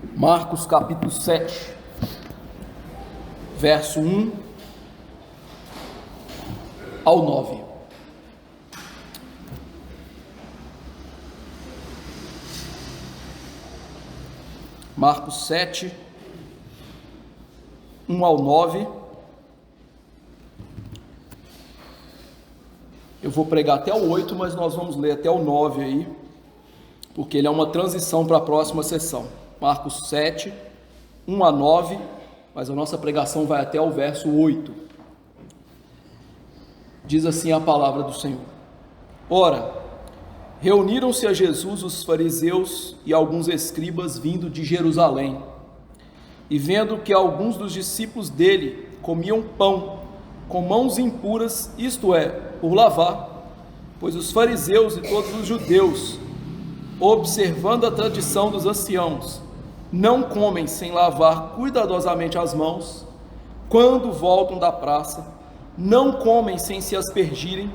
Marcos capítulo 7, verso 1 ao 9. Marcos 7, 1 ao 9. Eu vou pregar até o 8, mas nós vamos ler até o 9 aí, porque ele é uma transição para a próxima sessão. Marcos 7, 1 a 9, mas a nossa pregação vai até o verso 8. Diz assim a palavra do Senhor: Ora, reuniram-se a Jesus os fariseus e alguns escribas vindo de Jerusalém, e vendo que alguns dos discípulos dele comiam pão com mãos impuras, isto é, por lavar, pois os fariseus e todos os judeus, observando a tradição dos anciãos, não comem sem lavar cuidadosamente as mãos, quando voltam da praça, não comem sem se aspergirem,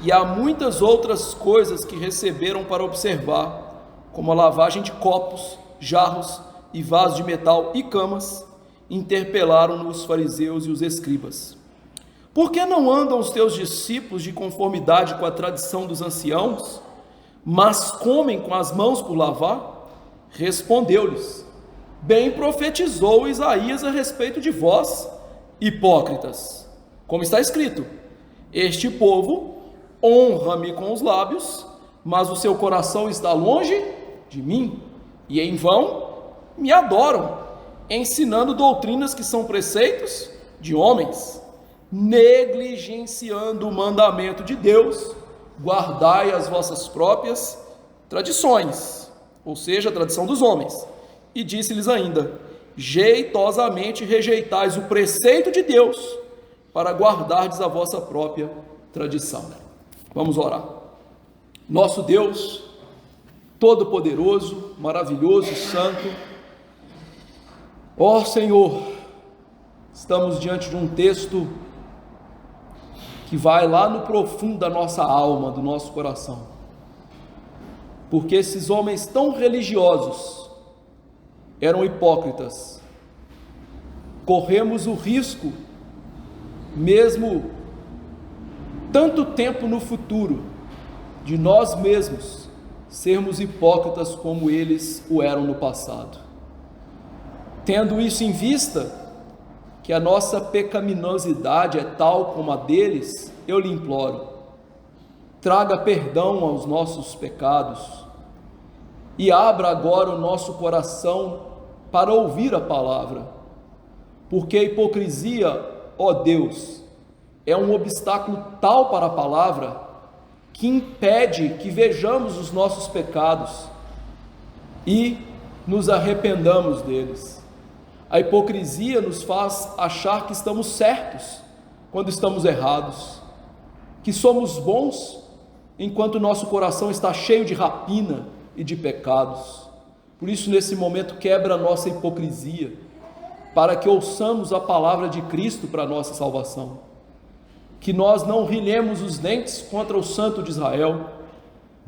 e há muitas outras coisas que receberam para observar, como a lavagem de copos, jarros e vasos de metal e camas. Interpelaram-no os fariseus e os escribas: por que não andam os teus discípulos de conformidade com a tradição dos anciãos, mas comem com as mãos por lavar? Respondeu-lhes: bem profetizou Isaías a respeito de vós, hipócritas, como está escrito: este povo honra-me com os lábios, mas o seu coração está longe de mim, e em vão me adoram, ensinando doutrinas que são preceitos de homens. Negligenciando o mandamento de Deus, guardai as vossas próprias tradições, ou seja, a tradição dos homens. E disse-lhes ainda: jeitosamente rejeitais o preceito de Deus, para guardardes a vossa própria tradição. Vamos orar. Nosso Deus, todo-poderoso, maravilhoso, santo, ó Senhor, estamos diante de um texto que vai lá no profundo da nossa alma, do nosso coração, porque esses homens tão religiosos eram hipócritas. Corremos o risco, mesmo tanto tempo no futuro, de nós mesmos sermos hipócritas como eles o eram no passado. Tendo isso em vista, que a nossa pecaminosidade é tal como a deles, eu lhe imploro, traga perdão aos nossos pecados e abra agora o nosso coração para ouvir a palavra, porque a hipocrisia, ó Deus, é um obstáculo tal para a palavra que impede que vejamos os nossos pecados e nos arrependamos deles. A hipocrisia nos faz achar que estamos certos quando estamos errados, que somos bons enquanto nosso coração está cheio de rapina e de pecados. Por isso, nesse momento, quebra a nossa hipocrisia, para que ouçamos a palavra de Cristo para a nossa salvação, que nós não rilhemos os dentes contra o Santo de Israel,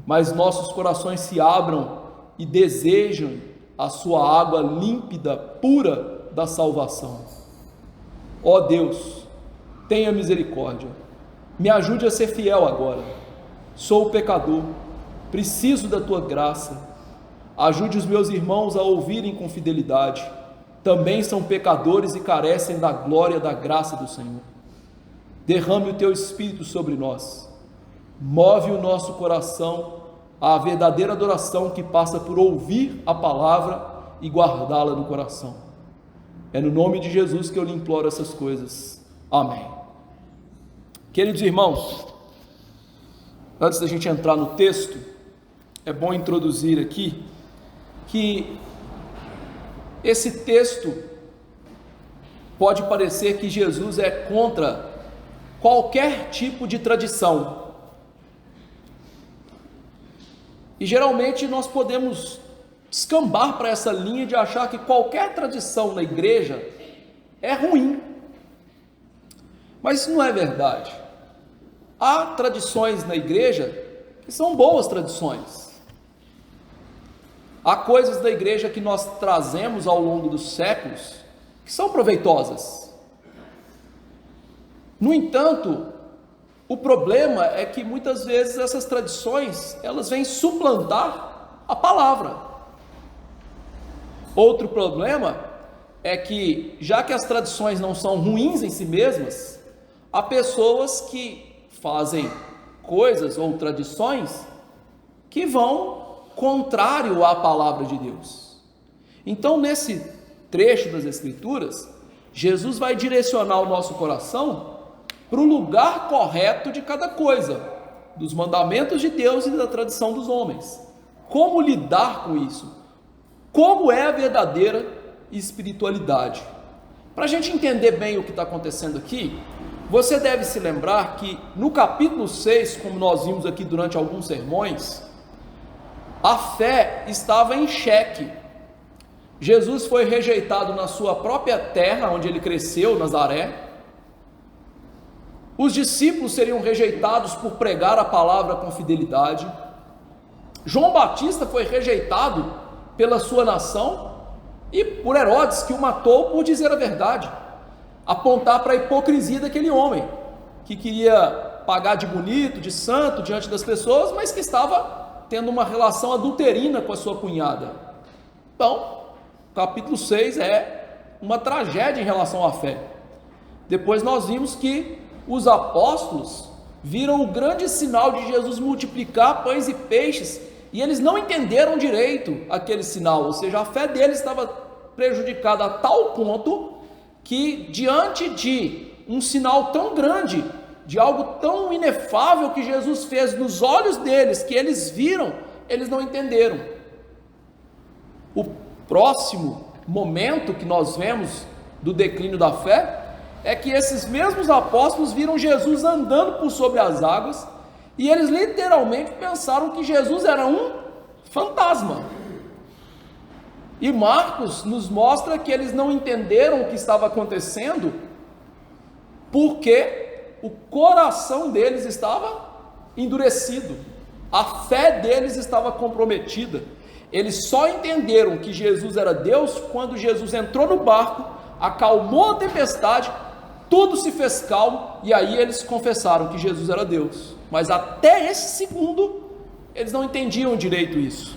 mas nossos corações se abram e desejam a sua água límpida, pura da salvação. Ó Deus, tenha misericórdia, me ajude a ser fiel agora. Sou pecador, preciso da tua graça. Ajude os meus irmãos a ouvirem com fidelidade, também são pecadores e carecem da glória da graça do Senhor. Derrame o teu Espírito sobre nós, move o nosso coração à verdadeira adoração que passa por ouvir a palavra e guardá-la no coração. É no nome de Jesus que eu lhe imploro essas coisas. Amém. Queridos irmãos, antes da gente entrar no texto, é bom introduzir aqui que esse texto pode parecer que Jesus é contra qualquer tipo de tradição. E geralmente nós podemos descambar para essa linha de achar que qualquer tradição na igreja é ruim. Mas isso não é verdade. Há tradições na igreja que são boas tradições. Há coisas da igreja que nós trazemos ao longo dos séculos que são proveitosas. No entanto, o problema é que muitas vezes essas tradições, elas vêm suplantar a palavra. Outro problema é que, já que as tradições não são ruins em si mesmas, há pessoas que fazem coisas ou tradições que vão contrário à palavra de Deus. Então, nesse trecho das Escrituras, Jesus vai direcionar o nosso coração para o lugar correto de cada coisa, dos mandamentos de Deus e da tradição dos homens. Como lidar com isso? Como é a verdadeira espiritualidade? Para a gente entender bem o que está acontecendo aqui, você deve se lembrar que no capítulo 6, como nós vimos aqui durante alguns sermões, a fé estava em xeque. Jesus foi rejeitado na sua própria terra, onde ele cresceu, Nazaré. Os discípulos seriam rejeitados por pregar a palavra com fidelidade. João Batista foi rejeitado pela sua nação e por Herodes, que o matou por dizer a verdade, apontar para a hipocrisia daquele homem, que queria pagar de bonito, de santo diante das pessoas, mas que estava tendo uma relação adulterina com a sua cunhada. Então, capítulo 6 é uma tragédia em relação à fé. Depois nós vimos que os apóstolos viram o grande sinal de Jesus multiplicar pães e peixes, e eles não entenderam direito aquele sinal, ou seja, a fé deles estava prejudicada a tal ponto que, diante de um sinal tão grande, de algo tão inefável que Jesus fez nos olhos deles, que eles viram, eles não entenderam. O próximo momento que nós vemos do declínio da fé é que esses mesmos apóstolos viram Jesus andando por sobre as águas e eles literalmente pensaram que Jesus era um fantasma. E Marcos nos mostra que eles não entenderam o que estava acontecendo porque o coração deles estava endurecido, a fé deles estava comprometida. Eles só entenderam que Jesus era Deus quando Jesus entrou no barco, acalmou a tempestade, tudo se fez calmo, e aí eles confessaram que Jesus era Deus. Mas até esse segundo, eles não entendiam direito isso.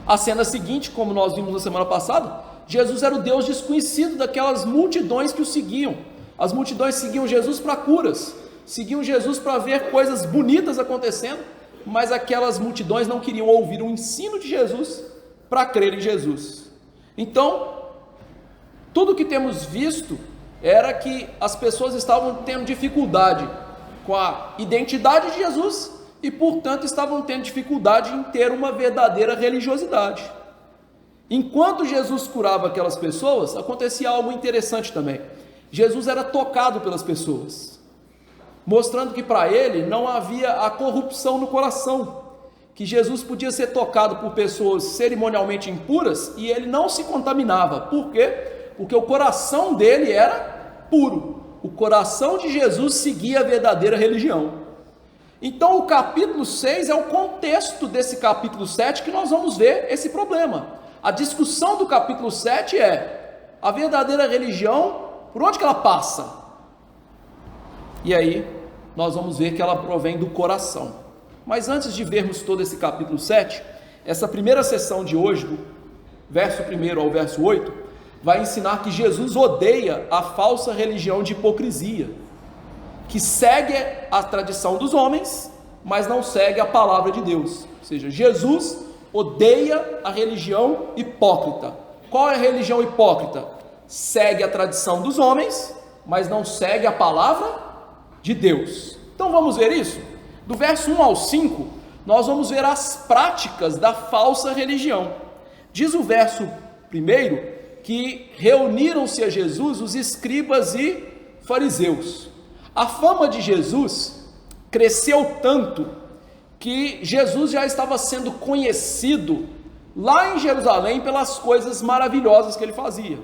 A cena seguinte, como nós vimos na semana passada, Jesus era o Deus desconhecido daquelas multidões que o seguiam. As multidões seguiam Jesus para curas, seguiam Jesus para ver coisas bonitas acontecendo, mas aquelas multidões não queriam ouvir o ensino de Jesus para crer em Jesus. Então, tudo que temos visto era que as pessoas estavam tendo dificuldade com a identidade de Jesus e, portanto, estavam tendo dificuldade em ter uma verdadeira religiosidade. Enquanto Jesus curava aquelas pessoas, acontecia algo interessante também. Jesus era tocado pelas pessoas, mostrando que para ele não havia a corrupção no coração, que Jesus podia ser tocado por pessoas cerimonialmente impuras e ele não se contaminava. Por quê? Porque o coração dele era puro. O coração de Jesus seguia a verdadeira religião. Então o capítulo 6 é o contexto desse capítulo 7 que nós vamos ver esse problema. A discussão do capítulo 7 é a verdadeira religião, por onde que ela passa? E aí nós vamos ver que ela provém do coração. Mas antes de vermos todo esse capítulo 7, essa primeira sessão de hoje, do verso 1 ao verso 8, vai ensinar que Jesus odeia a falsa religião de hipocrisia, que segue a tradição dos homens, mas não segue a palavra de Deus. Ou seja, Jesus odeia a religião hipócrita. Qual é a religião hipócrita? Segue a tradição dos homens, mas não segue a palavra de Deus. Então vamos ver isso? Do verso 1 ao 5, nós vamos ver as práticas da falsa religião. Diz o verso 1 que reuniram-se a Jesus os escribas e fariseus. A fama de Jesus cresceu tanto que Jesus já estava sendo conhecido lá em Jerusalém pelas coisas maravilhosas que ele fazia.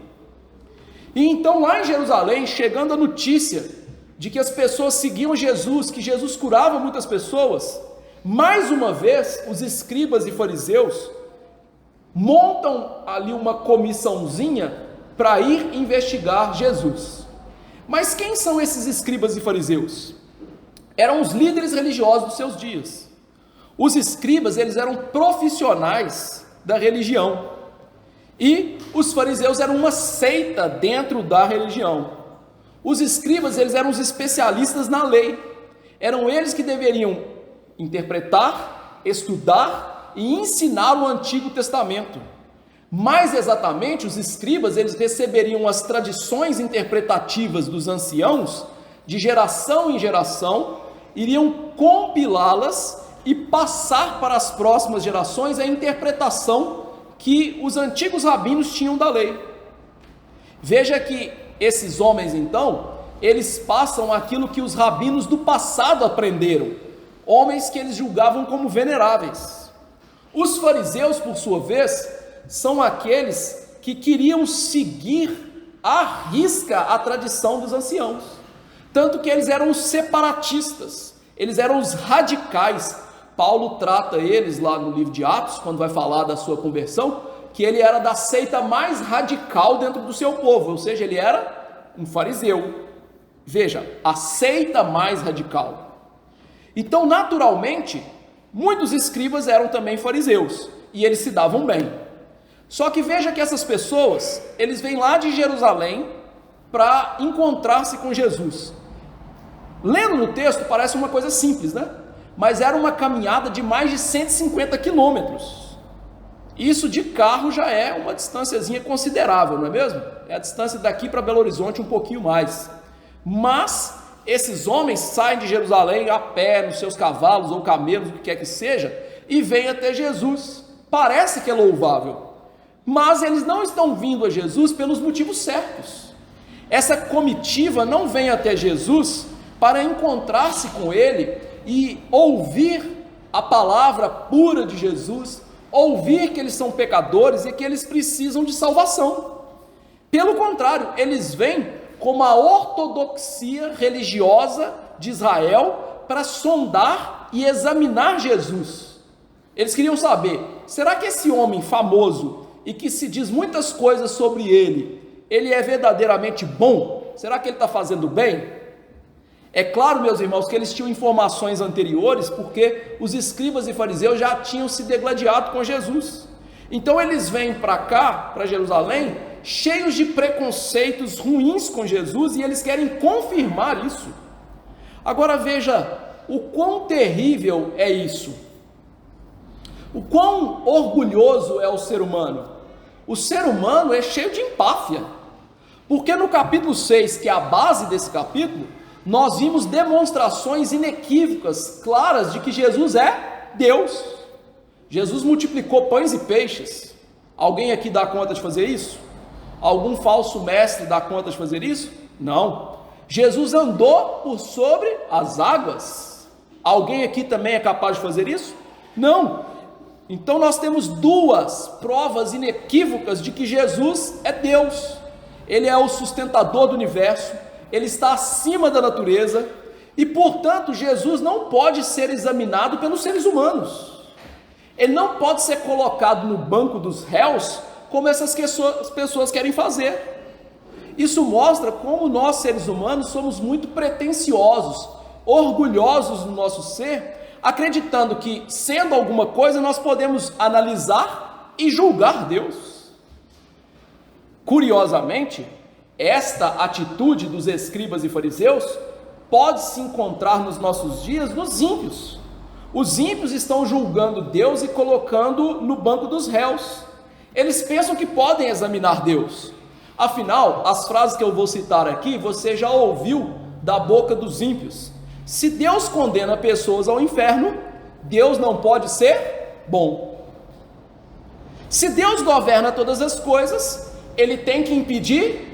E então lá em Jerusalém, chegando a notícia de que as pessoas seguiam Jesus, que Jesus curava muitas pessoas, mais uma vez os escribas e fariseus montam ali uma comissãozinha para ir investigar Jesus. Mas quem são esses escribas e fariseus? Eram os líderes religiosos dos seus dias. Os escribas, eles eram profissionais da religião, e os fariseus eram uma seita dentro da religião. Os escribas, eles eram os especialistas na lei, eram eles que deveriam interpretar, estudar e ensinar o Antigo Testamento. Mais exatamente, os escribas, eles receberiam as tradições interpretativas dos anciãos, de geração em geração, iriam compilá-las e passar para as próximas gerações a interpretação que os antigos rabinos tinham da lei. Veja que esses homens, então, eles passam aquilo que os rabinos do passado aprenderam, homens que eles julgavam como veneráveis. Os fariseus, por sua vez, são aqueles que queriam seguir à risca a tradição dos anciãos, tanto que eles eram os separatistas, eles eram os radicais. Paulo trata eles lá no livro de Atos, quando vai falar da sua conversão, que ele era da seita mais radical dentro do seu povo, ou seja, ele era um fariseu. Veja, a seita mais radical. Então, naturalmente, muitos escribas eram também fariseus, e eles se davam bem. Só que veja que essas pessoas, eles vêm lá de Jerusalém para encontrar-se com Jesus. Lendo no texto parece uma coisa simples, né? Mas era uma caminhada de mais de 150 quilômetros. Isso de carro já é uma distânciazinha considerável, não é mesmo? É a distância daqui para Belo Horizonte um pouquinho mais. Mas esses homens saem de Jerusalém a pé, nos seus cavalos ou camelos, o que quer que seja, e vêm até Jesus. Parece que é louvável, mas eles não estão vindo a Jesus pelos motivos certos. Essa comitiva não vem até Jesus para encontrar-se com ele e ouvir a palavra pura de Jesus, ouvir que eles são pecadores e que eles precisam de salvação. Pelo contrário, eles vêm como a ortodoxia religiosa de Israel para sondar e examinar Jesus. Eles queriam saber, será que esse homem famoso e que se diz muitas coisas sobre ele é verdadeiramente bom? Será que ele está fazendo bem? É claro, meus irmãos, que eles tinham informações anteriores, porque os escribas e fariseus já tinham se degladiado com Jesus. Então eles vêm para cá, para Jerusalém, cheios de preconceitos ruins com Jesus, e eles querem confirmar isso. Agora veja o quão terrível é isso. O quão orgulhoso é o ser humano. O ser humano é cheio de empáfia, porque no capítulo 6, que é a base desse capítulo, nós vimos demonstrações inequívocas, claras, de que Jesus é Deus. Jesus multiplicou pães e peixes. Alguém aqui dá conta de fazer isso? Algum falso mestre dá conta de fazer isso? Não. Jesus andou por sobre as águas. Alguém aqui também é capaz de fazer isso? Não. Então nós temos duas provas inequívocas de que Jesus é Deus. Ele é o sustentador do universo, ele está acima da natureza, e portanto Jesus não pode ser examinado pelos seres humanos. Ele não pode ser colocado no banco dos réus, como essas pessoas querem fazer. Isso mostra como nós, seres humanos, somos muito pretensiosos, orgulhosos no nosso ser, acreditando que, sendo alguma coisa, nós podemos analisar e julgar Deus. Curiosamente, esta atitude dos escribas e fariseus pode se encontrar nos nossos dias nos ímpios. Os ímpios estão julgando Deus e colocando no banco dos réus. Eles pensam que podem examinar Deus. Afinal, as frases que eu vou citar aqui, você já ouviu da boca dos ímpios. Se Deus condena pessoas ao inferno, Deus não pode ser bom. Se Deus governa todas as coisas, Ele tem que impedir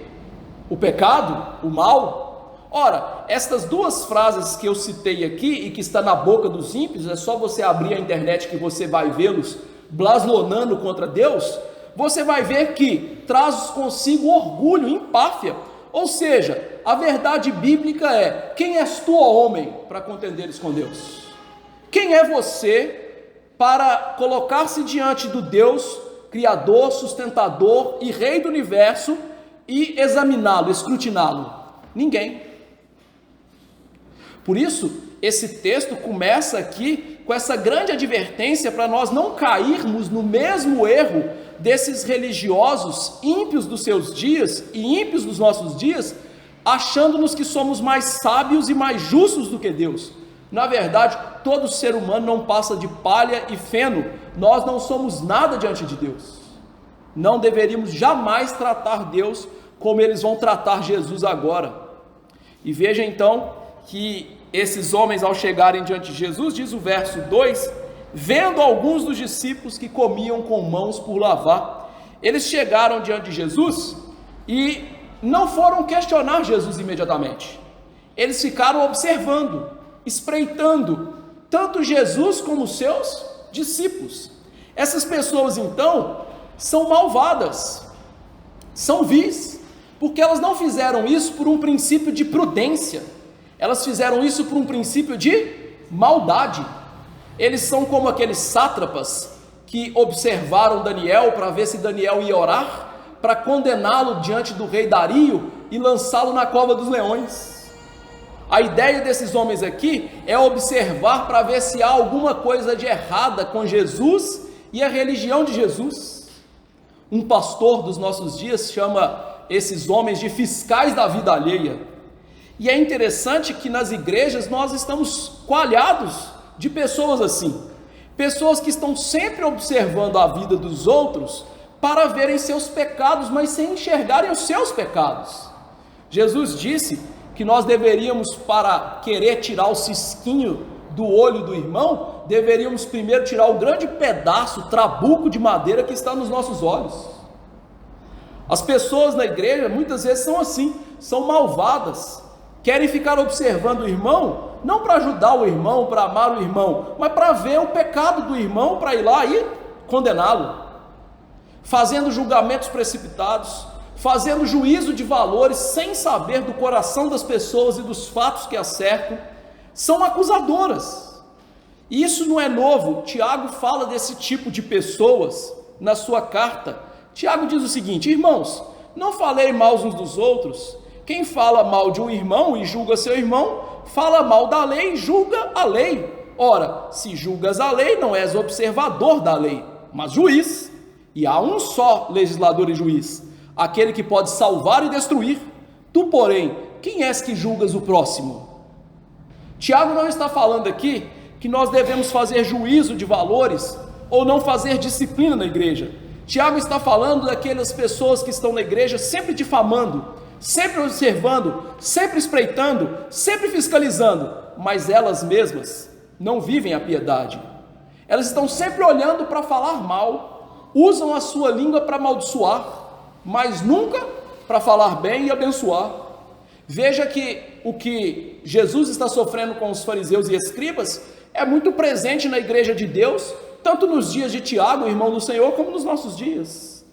o pecado, o mal. Ora, estas duas frases que eu citei aqui e que está na boca dos ímpios, é só você abrir a internet que você vai vê-los blasonando contra Deus. Você vai ver que traz consigo orgulho, empáfia. Ou seja, a verdade bíblica é: quem és tu, ó homem, para contenderes com Deus? Quem é você para colocar-se diante do Deus Criador, sustentador e Rei do universo, e examiná-lo, escrutiná-lo? Ninguém. Por isso, esse texto começa aqui com essa grande advertência para nós não cairmos no mesmo erro desses religiosos ímpios dos seus dias e ímpios dos nossos dias, achando-nos que somos mais sábios e mais justos do que Deus. Na verdade, todo ser humano não passa de palha e feno. Nós não somos nada diante de Deus. Não deveríamos jamais tratar Deus como eles vão tratar Jesus agora. E veja então que esses homens, ao chegarem diante de Jesus, diz o verso 2, vendo alguns dos discípulos que comiam com mãos por lavar, eles chegaram diante de Jesus e não foram questionar Jesus imediatamente. Eles ficaram observando, espreitando, tanto Jesus como os seus discípulos. Essas pessoas então são malvadas, são vis, porque elas não fizeram isso por um princípio de prudência, elas fizeram isso por um princípio de maldade. Eles são como aqueles sátrapas que observaram Daniel para ver se Daniel ia orar, para condená-lo diante do rei Dario e lançá-lo na cova dos leões. A ideia desses homens aqui é observar para ver se há alguma coisa de errada com Jesus e a religião de Jesus. Um pastor dos nossos dias chama esses homens de fiscais da vida alheia. E é interessante que nas igrejas nós estamos coalhados de pessoas assim, pessoas que estão sempre observando a vida dos outros para verem seus pecados, mas sem enxergarem os seus pecados. Jesus disse que nós deveríamos, para querer tirar o cisquinho do olho do irmão, deveríamos primeiro tirar o grande pedaço, trabuco de madeira que está nos nossos olhos. As pessoas na igreja muitas vezes são assim, são malvadas, querem ficar observando o irmão, não para ajudar o irmão, para amar o irmão, mas para ver o pecado do irmão, para ir lá e condená-lo, fazendo julgamentos precipitados, fazendo juízo de valores sem saber do coração das pessoas e dos fatos que as cercam. São acusadoras. E isso não é novo. Tiago fala desse tipo de pessoas na sua carta. Tiago diz o seguinte: irmãos, não falei mal uns dos outros. Quem fala mal de um irmão e julga seu irmão, fala mal da lei e julga a lei. Ora, se julgas a lei, não és observador da lei, mas juiz. E há um só legislador e juiz, aquele que pode salvar e destruir. Tu, porém, quem és que julgas o próximo? Tiago não está falando aqui que nós devemos fazer juízo de valores ou não fazer disciplina na igreja. Tiago está falando daquelas pessoas que estão na igreja sempre difamando, sempre observando, sempre espreitando, sempre fiscalizando, mas elas mesmas não vivem a piedade. Elas estão sempre olhando para falar mal, usam a sua língua para amaldiçoar, mas nunca para falar bem e abençoar. Veja que o que Jesus está sofrendo com os fariseus e escribas é muito presente na igreja de Deus, tanto nos dias de Tiago, irmão do Senhor, como nos nossos dias.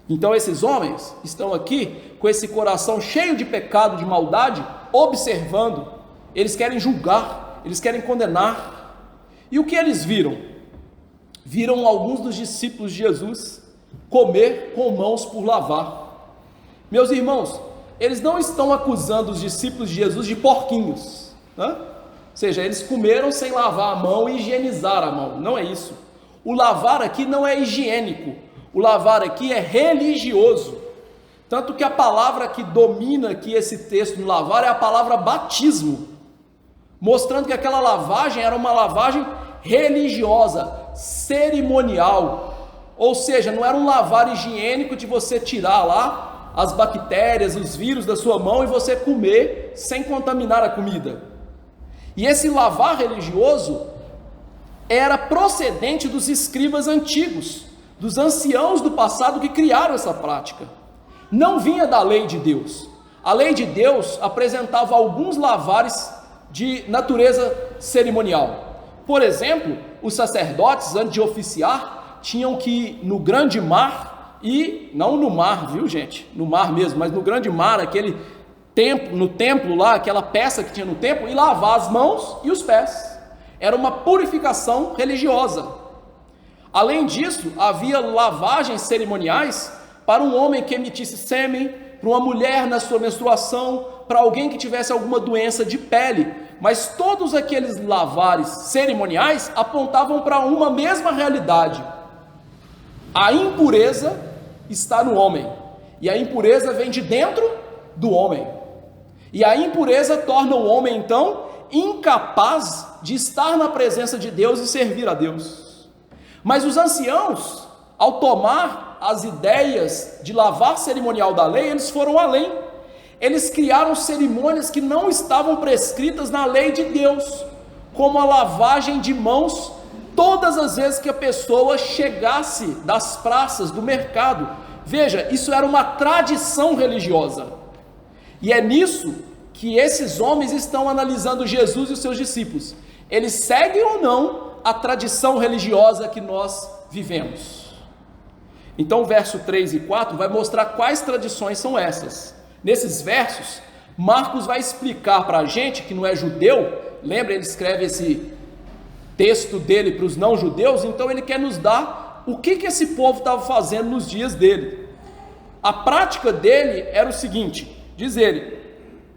Então esses homens estão aqui com esse coração cheio de pecado, de maldade, observando. Eles querem julgar, eles querem condenar. E o que eles viram? Viram alguns dos discípulos de Jesus comer com mãos por lavar. Meus irmãos, eles não estão acusando os discípulos de Jesus de porquinhos, né? Ou seja, eles comeram sem lavar a mão e higienizar a mão. Não é isso. O lavar aqui não é higiênico. O lavar aqui é religioso. Tanto que a palavra que domina aqui esse texto no lavar é a palavra batismo, mostrando que aquela lavagem era uma lavagem religiosa, cerimonial. Ou seja, não era um lavar higiênico de você tirar lá as bactérias, os vírus da sua mão e você comer sem contaminar a comida. E esse lavar religioso era procedente dos escribas antigos, dos anciãos do passado que criaram essa prática. Não vinha da lei de Deus. A lei de Deus apresentava alguns lavares de natureza cerimonial. Por exemplo, os sacerdotes, antes de oficiar, tinham que ir no grande mar, e não no mar, viu gente? No mar mesmo, mas no grande mar, aquele templo, no templo lá, aquela peça que tinha no templo, e lavar as mãos e os pés. Era uma purificação religiosa. Além disso, havia lavagens cerimoniais para um homem que emitisse sêmen, para uma mulher na sua menstruação, para alguém que tivesse alguma doença de pele. Mas todos aqueles lavares cerimoniais apontavam para uma mesma realidade. A impureza está no homem, e a impureza vem de dentro do homem. E a impureza torna o homem, então, incapaz de estar na presença de Deus e servir a Deus. Mas os anciãos, ao tomar as ideias de lavar cerimonial da lei, eles foram além. Eles criaram cerimônias que não estavam prescritas na lei de Deus, como a lavagem de mãos todas as vezes que a pessoa chegasse das praças, do mercado. Veja, isso era uma tradição religiosa. E é nisso que esses homens estão analisando Jesus e os seus discípulos. Eles seguem ou não a tradição religiosa que nós vivemos? Então o verso 3 e 4 vai mostrar quais tradições são essas. Nesses versos, Marcos vai explicar para a gente que não é judeu. Lembra, ele escreve esse texto dele para os não judeus, então ele quer nos dar o que esse povo estava fazendo nos dias dele. A prática dele era o seguinte, diz ele: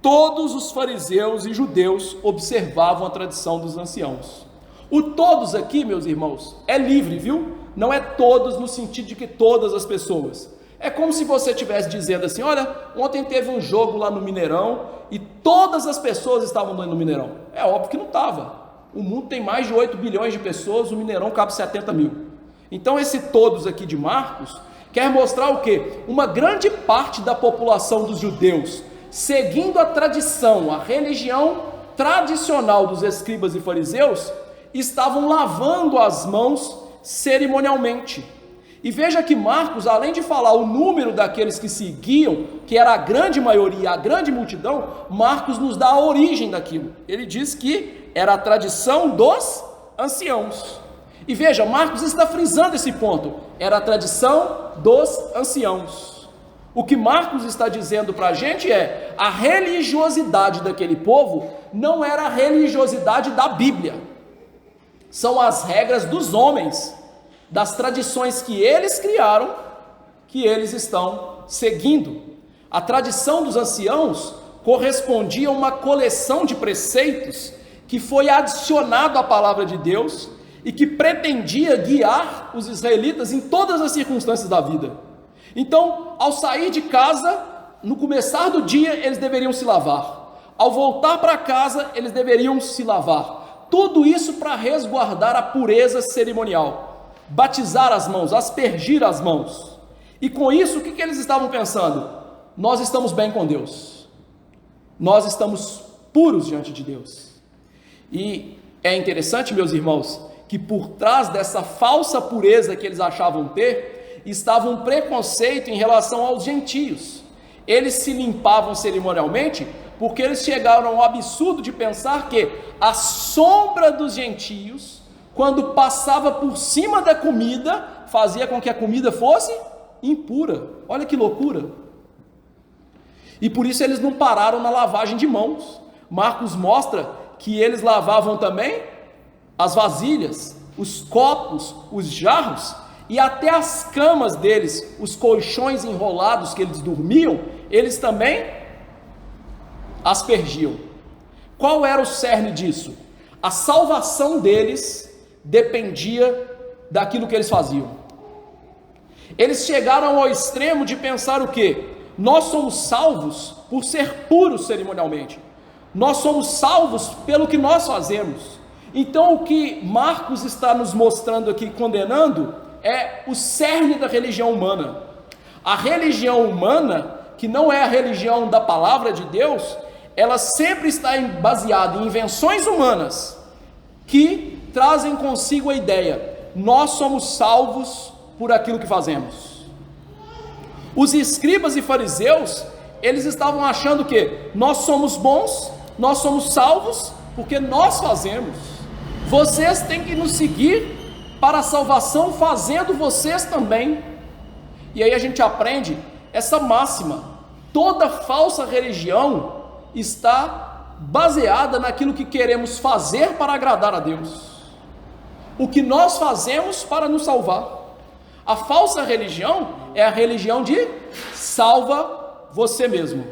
todos os fariseus e judeus observavam a tradição dos anciãos. O todos aqui, meus irmãos, é livre, viu? Não é todos no sentido de que todas as pessoas. É como se você estivesse dizendo assim: olha, ontem teve um jogo lá no Mineirão e todas as pessoas estavam no Mineirão. É óbvio que não estava. O mundo tem mais de 8 bilhões de pessoas, o Mineirão cabe 70 mil. Então esse todos aqui de Marcos quer mostrar o quê? Uma grande parte da população dos judeus, seguindo a tradição, a religião tradicional dos escribas e fariseus, estavam lavando as mãos cerimonialmente. E veja que Marcos, além de falar o número daqueles que seguiam, que era a grande maioria, a grande multidão, Marcos nos dá a origem daquilo. Ele diz que era a tradição dos anciãos. E veja, Marcos está frisando esse ponto. Era a tradição dos anciãos. O que Marcos está dizendo para a gente é: a religiosidade daquele povo não era a religiosidade da Bíblia. São as regras dos homens, das tradições que eles criaram, que eles estão seguindo. A tradição dos anciãos correspondia a uma coleção de preceitos que foi adicionado à palavra de Deus e que pretendia guiar os israelitas em todas as circunstâncias da vida. Então, ao sair de casa, no começar do dia, eles deveriam se lavar. Ao voltar para casa, eles deveriam se lavar. Tudo isso para resguardar a pureza cerimonial. Batizar as mãos, aspergir as mãos. E com isso, o que eles estavam pensando? Nós estamos bem com Deus. Nós estamos puros diante de Deus. E é interessante, meus irmãos, que por trás dessa falsa pureza que eles achavam ter, estava um preconceito em relação aos gentios. Eles se limpavam cerimonialmente porque eles chegaram ao absurdo de pensar que a sombra dos gentios, quando passava por cima da comida, fazia com que a comida fosse impura. Olha que loucura! E por isso eles não pararam na lavagem de mãos. Marcos mostra que eles lavavam também as vasilhas, os copos, os jarros e até as camas deles, os colchões enrolados que eles dormiam, eles também aspergiam. Qual era o cerne disso? A salvação deles dependia daquilo que eles faziam. Eles chegaram ao extremo de pensar o quê? Nós somos salvos por ser puros cerimonialmente. Nós somos salvos pelo que nós fazemos. Então o que Marcos está nos mostrando aqui, condenando, é o cerne da religião humana. A religião humana, que não é a religião da palavra de Deus, ela sempre está baseada em invenções humanas, que trazem consigo a ideia: nós somos salvos por aquilo que fazemos. Os escribas e fariseus, eles estavam achando que nós somos bons, nós somos salvos porque nós fazemos. Vocês têm que nos seguir para a salvação, fazendo vocês também. E aí a gente aprende essa máxima: toda falsa religião está baseada naquilo que queremos fazer para agradar a Deus. o que nós fazemos para nos salvar. A falsa religião é a religião de salva você mesmo.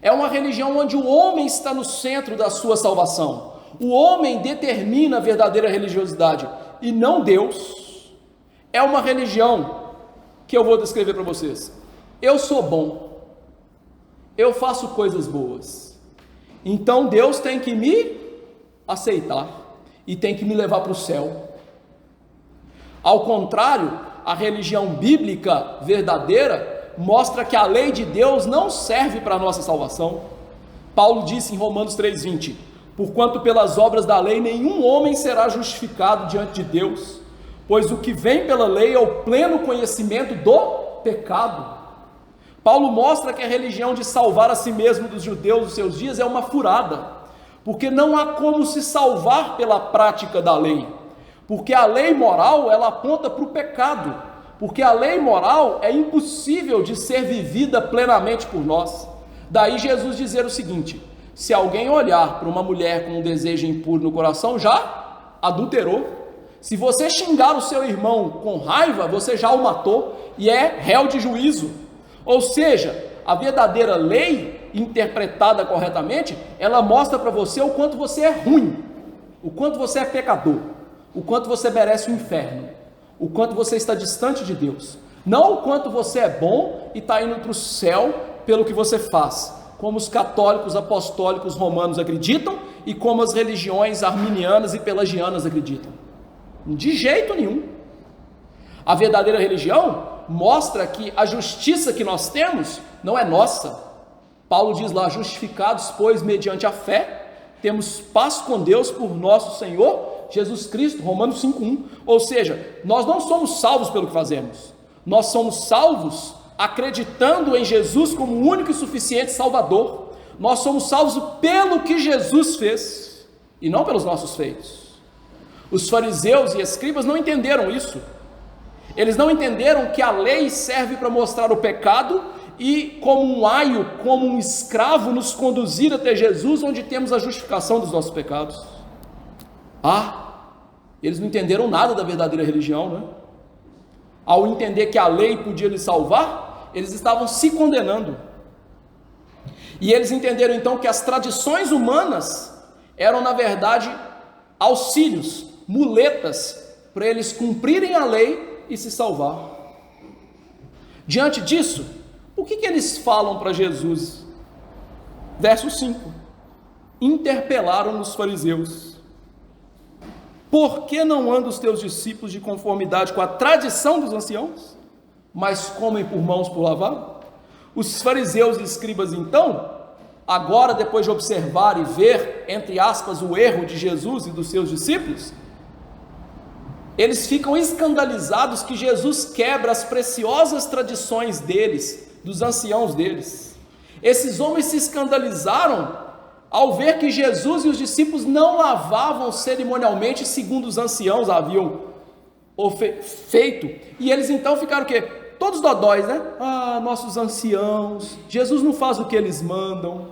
É uma religião onde o homem está no centro da sua salvação. O homem determina a verdadeira religiosidade e não Deus. É uma religião que eu vou descrever para vocês. Eu sou bom, eu faço coisas boas, então Deus tem que me aceitar e tem que me levar para o céu. Ao contrário, a religião bíblica verdadeira mostra que a lei de Deus não serve para a nossa salvação. Paulo disse em Romanos 3,20: porquanto pelas obras da lei nenhum homem será justificado diante de Deus, pois o que vem pela lei é o pleno conhecimento do pecado. Paulo mostra que a religião de salvar a si mesmo dos judeus dos seus dias é uma furada, porque não há como se salvar pela prática da lei, porque a lei moral ela aponta para o pecado, porque a lei moral é impossível de ser vivida plenamente por nós. Daí Jesus dizer o seguinte: se alguém olhar para uma mulher com um desejo impuro no coração, já adulterou. Se você xingar o seu irmão com raiva, você já o matou e é réu de juízo. Ou seja, a verdadeira lei, interpretada corretamente, ela mostra para você o quanto você é ruim, o quanto você é pecador, o quanto você merece o inferno, o quanto você está distante de Deus, não o quanto você é bom e está indo para o céu pelo que você faz, como os católicos apostólicos romanos acreditam e como as religiões arminianas e pelagianas acreditam. De jeito nenhum. A verdadeira religião mostra que a justiça que nós temos não é nossa. Paulo diz lá: justificados, pois, mediante a fé, temos paz com Deus por nosso Senhor Jesus Cristo, Romanos 5,1. Ou seja, nós não somos salvos pelo que fazemos, nós somos salvos acreditando em Jesus como o único e suficiente Salvador. Nós somos salvos pelo que Jesus fez e não pelos nossos feitos. Os fariseus e escribas não entenderam isso. Eles não entenderam que a lei serve para mostrar o pecado e, como um aio, como um escravo, nos conduzir até Jesus, onde temos a justificação dos nossos pecados. Eles não entenderam nada da verdadeira religião, né? Ao entender que a lei podia lhes salvar, eles estavam se condenando. E eles entenderam então que as tradições humanas eram, na verdade, auxílios, muletas, para eles cumprirem a lei e se salvar. Diante disso, o que eles falam para Jesus? Verso 5: interpelaram os fariseus: por que não andam os teus discípulos de conformidade com a tradição dos anciãos, mas comem por mãos por lavar? Os fariseus e escribas então, agora depois de observar e ver, entre aspas, o erro de Jesus e dos seus discípulos, eles ficam escandalizados que Jesus quebra as preciosas tradições deles, dos anciãos deles. Esses homens se escandalizaram ao ver que Jesus e os discípulos não lavavam cerimonialmente segundo os anciãos haviam feito, e eles então ficaram o quê? Todos dodóis, né? Nossos anciãos, Jesus não faz o que eles mandam.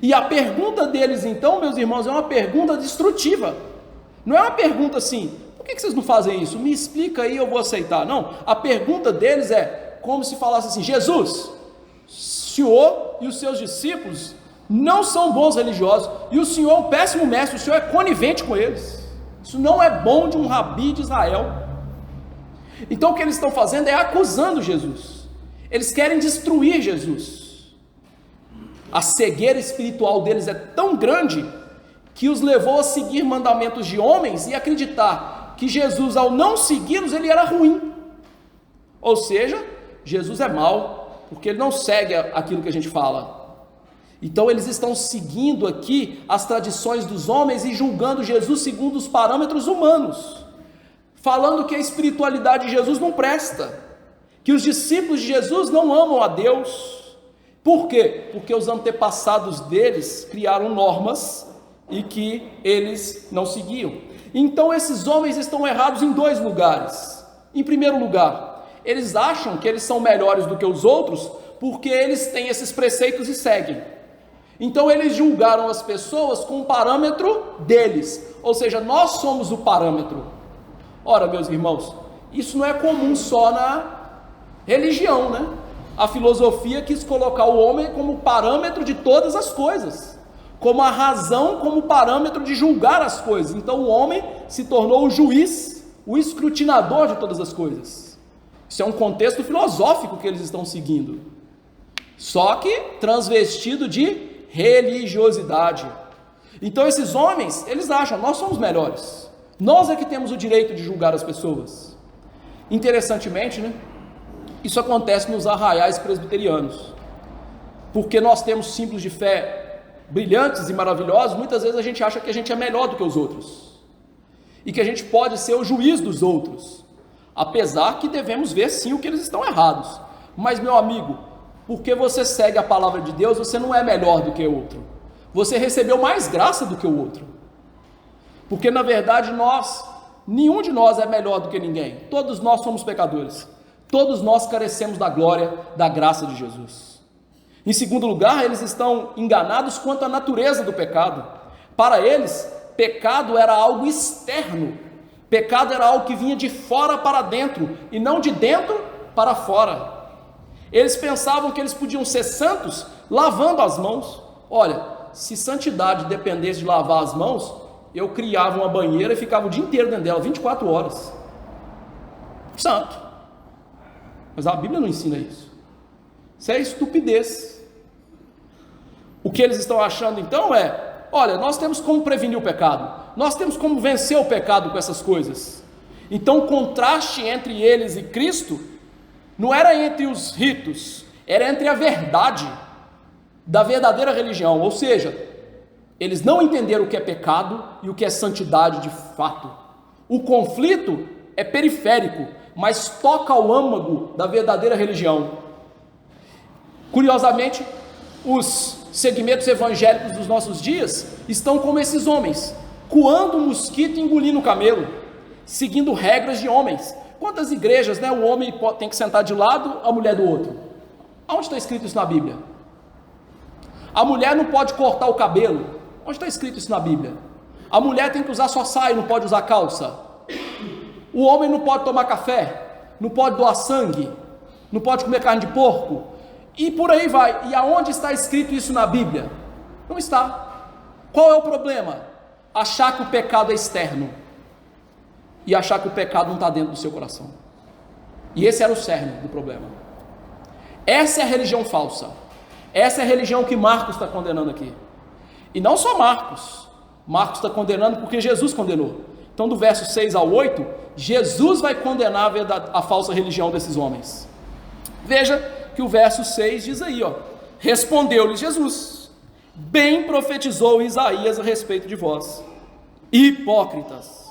E a pergunta deles então, meus irmãos, é uma pergunta destrutiva. Não é uma pergunta assim: por que vocês não fazem isso? Me explica aí, eu vou aceitar. Não, a pergunta deles é como se falasse assim: Jesus, o Senhor e os seus discípulos não são bons religiosos, e o Senhor é um péssimo mestre, o Senhor é conivente com eles. Isso não é bom de um rabi de Israel. Então o que eles estão fazendo é acusando Jesus. Eles querem destruir Jesus. A cegueira espiritual deles é tão grande que os levou a seguir mandamentos de homens e acreditar que Jesus, ao não segui-los, ele era ruim. Ou seja, Jesus é mau, porque ele não segue aquilo que a gente fala. Então eles estão seguindo aqui as tradições dos homens e julgando Jesus segundo os parâmetros humanos, falando que a espiritualidade de Jesus não presta, que os discípulos de Jesus não amam a Deus. Por quê? Porque os antepassados deles criaram normas e que eles não seguiam. Então esses homens estão errados em dois lugares. Em primeiro lugar, eles acham que eles são melhores do que os outros porque eles têm esses preceitos e seguem. Então eles julgaram as pessoas com o parâmetro deles, ou seja, nós somos o parâmetro. Ora, meus irmãos, isso não é comum só na religião, né? A filosofia quis colocar o homem como parâmetro de todas as coisas, como a razão, como parâmetro de julgar as coisas. Então o homem se tornou o juiz, o escrutinador de todas as coisas. Isso é um contexto filosófico que eles estão seguindo, só que transvestido de religiosidade. Então esses homens, eles acham, nós somos melhores, nós é que temos o direito de julgar as pessoas. Interessantemente, né? Isso acontece nos arraiais presbiterianos, porque nós temos símbolos de fé brilhantes e maravilhosos. Muitas vezes a gente acha que a gente é melhor do que os outros, e que a gente pode ser o juiz dos outros, apesar que devemos ver sim o que eles estão errados. Mas, meu amigo, porque você segue a palavra de Deus, você não é melhor do que o outro, você recebeu mais graça do que o outro, porque na verdade nenhum de nós é melhor do que ninguém, todos nós somos pecadores, todos nós carecemos da glória, da graça de Jesus. Em segundo lugar, eles estão enganados quanto à natureza do pecado. Para eles, pecado era algo externo, pecado era algo que vinha de fora para dentro, e não de dentro para fora. Eles pensavam que eles podiam ser santos lavando as mãos. Olha, se santidade dependesse de lavar as mãos, eu criava uma banheira e ficava o dia inteiro dentro dela, 24 horas. Santo. Mas a Bíblia não ensina isso. Isso é estupidez. O que eles estão achando então é, olha, nós temos como prevenir o pecado, nós temos como vencer o pecado com essas coisas. Então o contraste entre eles e Cristo não era entre os ritos, era entre a verdade da verdadeira religião. Ou seja, eles não entenderam o que é pecado e o que é santidade de fato. O conflito é periférico, mas toca ao âmago da verdadeira religião. Curiosamente, os segmentos evangélicos dos nossos dias estão como esses homens, coando um mosquito e engolindo o camelo, seguindo regras de homens. Quantas igrejas, né, o homem tem que sentar de lado, a mulher do outro? Onde está escrito isso na Bíblia? A mulher não pode cortar o cabelo. Onde está escrito isso na Bíblia? A mulher tem que usar só saia, não pode usar calça. O homem não pode tomar café, não pode doar sangue, não pode comer carne de porco, e por aí vai. E aonde está escrito isso na Bíblia? Não está. Qual é o problema? Achar que o pecado é externo, e achar que o pecado não está dentro do seu coração. E esse era o cerne do problema. Essa é a religião falsa, essa é a religião que Marcos está condenando aqui. E não só Marcos está condenando porque Jesus condenou. Então do verso 6 ao 8, Jesus vai condenar a falsa religião desses homens. Veja que o verso 6 diz aí, ó: respondeu-lhe Jesus: bem profetizou Isaías a respeito de vós, hipócritas.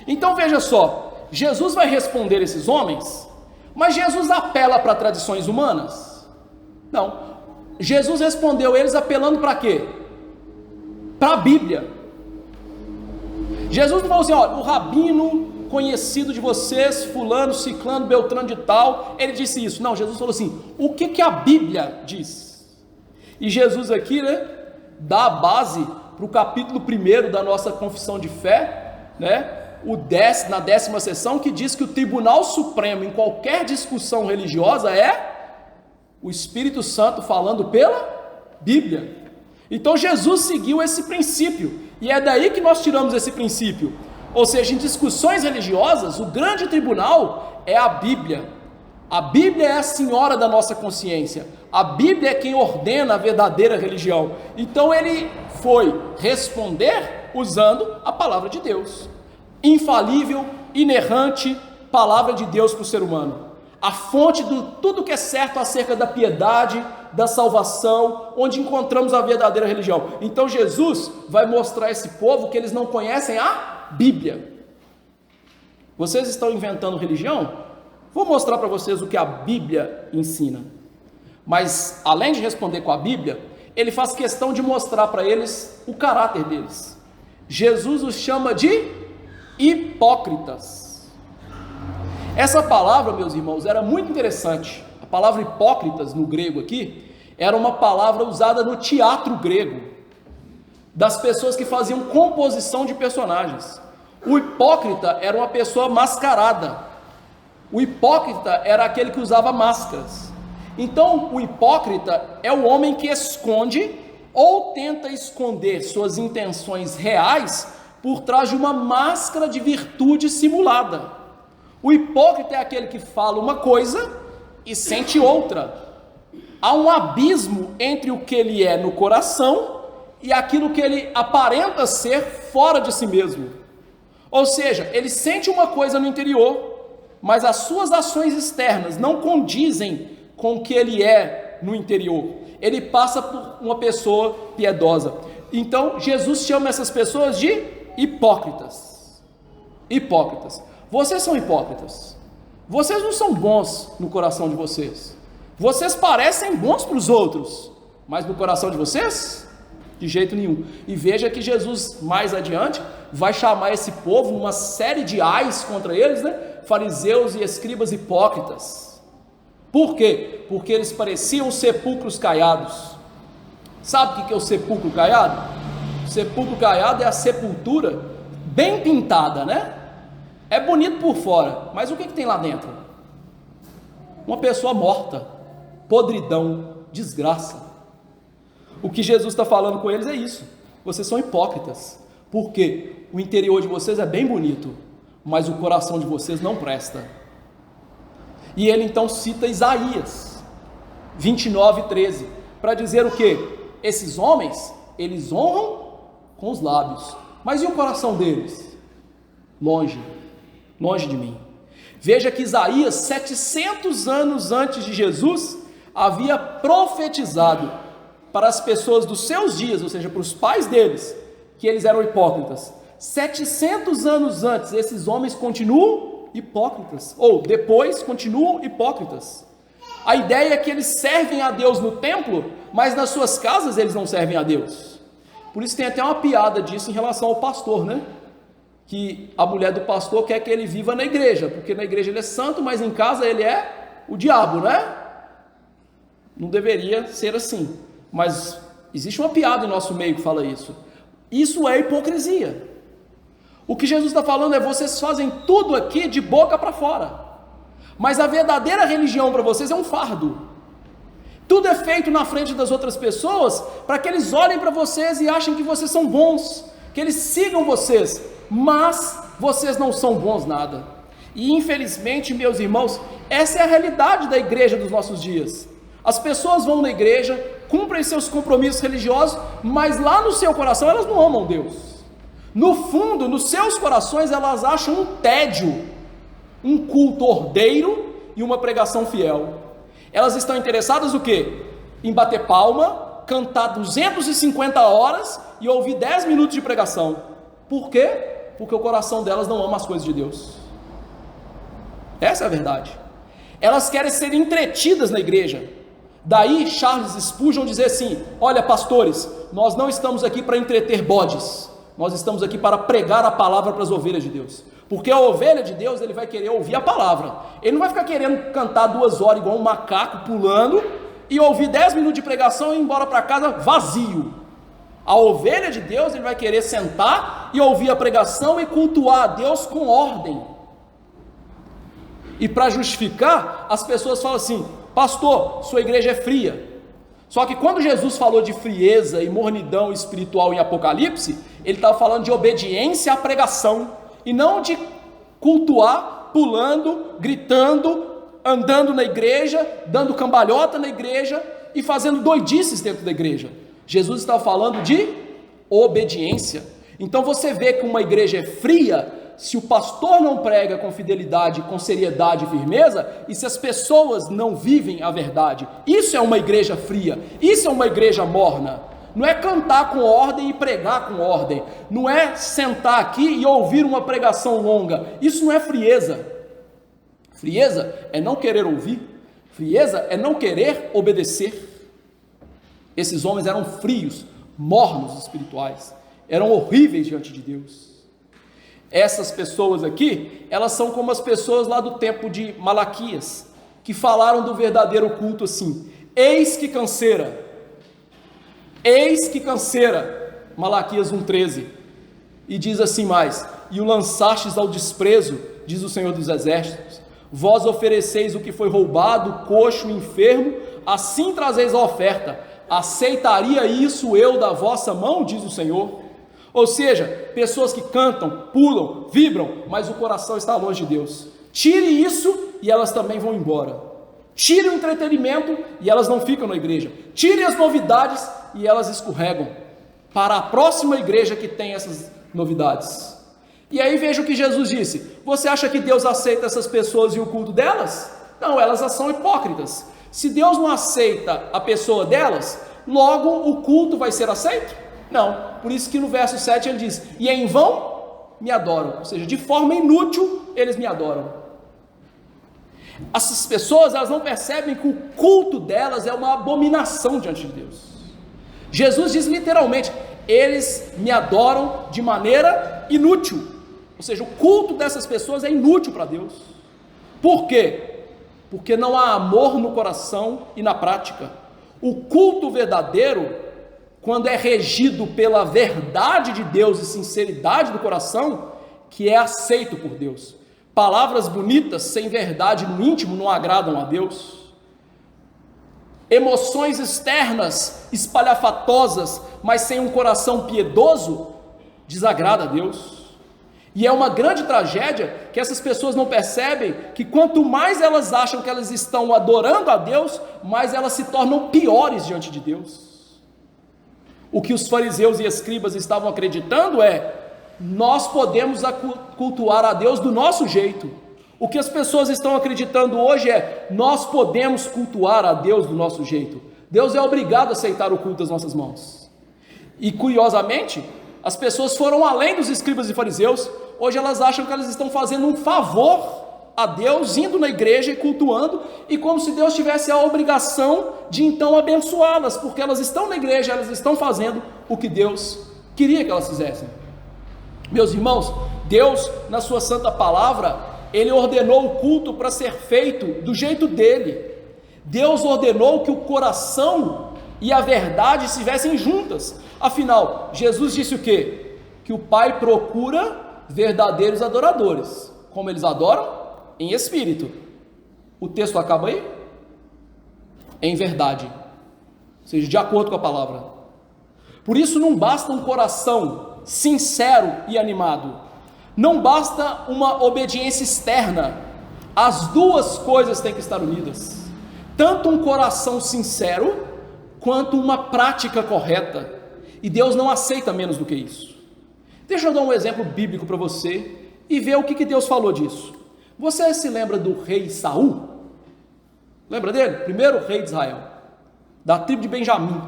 Então veja só, Jesus vai responder esses homens, mas Jesus apela para tradições humanas? Não, Jesus respondeu eles apelando para quê? Para a Bíblia. Jesus não falou assim, ó, o rabino conhecido de vocês, fulano, ciclano, beltrano de tal, ele disse isso. Não, Jesus falou assim, o que a Bíblia diz? E Jesus aqui, né, dá a base para o capítulo 1 da nossa confissão de fé, né, na 10ª sessão, que diz que o Tribunal Supremo em qualquer discussão religiosa é o Espírito Santo falando pela Bíblia. Então Jesus seguiu esse princípio, e é daí que nós tiramos esse princípio. Ou seja, em discussões religiosas, o grande tribunal é a Bíblia. A Bíblia é a senhora da nossa consciência, a Bíblia é quem ordena a verdadeira religião. Então ele foi responder usando a palavra de Deus, infalível, inerrante, palavra de Deus para o ser humano, a fonte de tudo que é certo acerca da piedade, da salvação, onde encontramos a verdadeira religião. Então Jesus vai mostrar a esse povo que eles não conhecem a Bíblia. Vocês estão inventando religião? Vou mostrar para vocês o que a Bíblia ensina. Mas além de responder com a Bíblia, ele faz questão de mostrar para eles o caráter deles. Jesus os chama de hipócritas. Essa palavra, meus irmãos, era muito interessante. A palavra hipócritas no grego aqui, Era uma palavra usada no teatro grego, das pessoas que faziam composição de personagens. O hipócrita era uma pessoa mascarada. O hipócrita era aquele que usava máscaras. Então, o hipócrita é o homem que esconde ou tenta esconder suas intenções reais por trás de uma máscara de virtude simulada. O hipócrita é aquele que fala uma coisa e sente outra. Há um abismo entre o que ele é no coração e aquilo que ele aparenta ser fora de si mesmo. Ou seja, ele sente uma coisa no interior, mas as suas ações externas não condizem com o que ele é no interior. Ele passa por uma pessoa piedosa. Então, Jesus chama essas pessoas de hipócritas. Hipócritas. Vocês são hipócritas. Vocês não são bons no coração de vocês. Vocês parecem bons para os outros, mas no coração de vocês, de jeito nenhum. E veja que Jesus, mais adiante, vai chamar esse povo, uma série de ais contra eles, né? Fariseus e escribas hipócritas. Por quê? Porque eles pareciam sepulcros caiados. Sabe o que é o sepulcro caiado? O sepulcro caiado é a sepultura bem pintada, né? É bonito por fora, mas o que tem lá dentro? Uma pessoa morta, podridão, desgraça. O que Jesus está falando com eles é isso. Vocês são hipócritas, porque o interior de vocês é bem bonito, mas o coração de vocês não presta. E ele então cita Isaías 29:13, para dizer o quê? Esses homens, eles honram com os lábios, mas e o coração deles? Longe de mim. Veja que Isaías, 700 anos antes de Jesus, havia profetizado para as pessoas dos seus dias, ou seja, para os pais deles, que eles eram hipócritas. 700 anos antes, esses homens continuam hipócritas, ou depois continuam hipócritas. A ideia é que eles servem a Deus no templo, mas nas suas casas eles não servem a Deus. Por isso tem até uma piada disso em relação ao pastor, né? Que a mulher do pastor quer que ele viva na igreja, porque na igreja ele é santo, mas em casa ele é o diabo, né? Não deveria ser assim, mas existe uma piada em nosso meio que fala isso. Isso é hipocrisia. O que Jesus está falando é: vocês fazem tudo aqui de boca para fora, mas a verdadeira religião para vocês é um fardo. Tudo é feito na frente das outras pessoas para que eles olhem para vocês e achem que vocês são bons, que eles sigam vocês, mas vocês não são bons nada. E infelizmente, meus irmãos, essa é a realidade da igreja dos nossos dias. As pessoas vão na igreja, cumprem seus compromissos religiosos, mas lá no seu coração elas não amam Deus. No fundo, nos seus corações elas acham um tédio, um culto ordeiro e uma pregação fiel. Elas estão interessadas o quê? Em bater palma, cantar 250 horas e ouvir 10 minutos de pregação. Por quê? Porque o coração delas não ama as coisas de Deus. Essa é a verdade. Elas querem ser entretidas na igreja. Daí Charles Spurgeon dizer assim: olha, pastores, nós não estamos aqui para entreter bodes, nós estamos aqui para pregar a palavra para as ovelhas de Deus. Porque a ovelha de Deus, ele vai querer ouvir a palavra. Ele não vai ficar querendo cantar 2 horas igual um macaco pulando e ouvir 10 minutos de pregação e ir embora para casa vazio. A ovelha de Deus, ele vai querer sentar e ouvir a pregação e cultuar a Deus com ordem. E para justificar, as pessoas falam assim: pastor, sua igreja é fria. Só que quando Jesus falou de frieza e mornidão espiritual em Apocalipse, ele estava falando de obediência à pregação, e não de cultuar, pulando, gritando, andando na igreja, dando cambalhota na igreja e fazendo doidices dentro da igreja. Jesus estava falando de obediência. Então você vê que uma igreja é fria se o pastor não prega com fidelidade, com seriedade e firmeza, e se as pessoas não vivem a verdade. Isso é uma igreja fria, isso é uma igreja morna. Não é cantar com ordem e pregar com ordem, não é sentar aqui e ouvir uma pregação longa. Isso não é frieza. Frieza é não querer ouvir, frieza é não querer obedecer. Esses homens eram frios, mornos espirituais, eram horríveis diante de Deus. Essas pessoas aqui, elas são como as pessoas lá do tempo de Malaquias, que falaram do verdadeiro culto assim: Eis que canseira, Malaquias 1,13, e diz assim mais: e o lançastes ao desprezo, diz o Senhor dos Exércitos, vós ofereceis o que foi roubado, coxo, enfermo, assim trazeis a oferta, aceitaria isso eu da vossa mão, diz o Senhor? Ou seja, pessoas que cantam, pulam, vibram, mas o coração está longe de Deus. Tire isso e elas também vão embora. Tire o entretenimento e elas não ficam na igreja. Tire as novidades e elas escorregam para a próxima igreja que tem essas novidades. E aí veja o que Jesus disse: você acha que Deus aceita essas pessoas e o culto delas? Não, elas são hipócritas. Se Deus não aceita a pessoa delas, logo o culto vai ser aceito? Não, por isso que no verso 7 ele diz: e em vão me adoram, ou seja, de forma inútil eles me adoram. Essas pessoas, elas não percebem que o culto delas é uma abominação diante de Deus. Jesus diz literalmente: eles me adoram de maneira inútil, ou seja, o culto dessas pessoas é inútil para Deus. Por quê? Porque não há amor no coração e na prática. O culto verdadeiro, quando é regido pela verdade de Deus e sinceridade do coração, que é aceito por Deus. Palavras bonitas sem verdade no íntimo não agradam a Deus. Emoções externas espalhafatosas, mas sem um coração piedoso, desagrada a Deus. E é uma grande tragédia que essas pessoas não percebem que quanto mais elas acham que elas estão adorando a Deus, mais elas se tornam piores diante de Deus. O que os fariseus e escribas estavam acreditando é: nós podemos cultuar a Deus do nosso jeito. O que as pessoas estão acreditando hoje é: nós podemos cultuar a Deus do nosso jeito. Deus é obrigado a aceitar o culto das nossas mãos. E curiosamente, as pessoas foram além dos escribas e fariseus. Hoje elas acham que elas estão fazendo um favor a Deus, indo na igreja e cultuando, e como se Deus tivesse a obrigação de então abençoá-las, porque elas estão na igreja, elas estão fazendo o que Deus queria que elas fizessem. Meus irmãos, Deus, na sua santa palavra, Ele ordenou o culto para ser feito do jeito dele. Deus ordenou que o coração e a verdade estivessem juntas. Afinal, Jesus disse o quê? Que o Pai procura verdadeiros adoradores. Como eles adoram? Em espírito. O texto acaba aí? Em verdade. Ou seja, de acordo com a palavra. Por isso não basta um coração sincero e animado. Não basta uma obediência externa. As duas coisas têm que estar unidas. Tanto um coração sincero, quanto uma prática correta. E Deus não aceita menos do que isso. Deixa eu dar um exemplo bíblico para você e ver o que Deus falou disso. Você se lembra do rei Saul? Lembra dele? Primeiro rei de Israel, da tribo de Benjamim.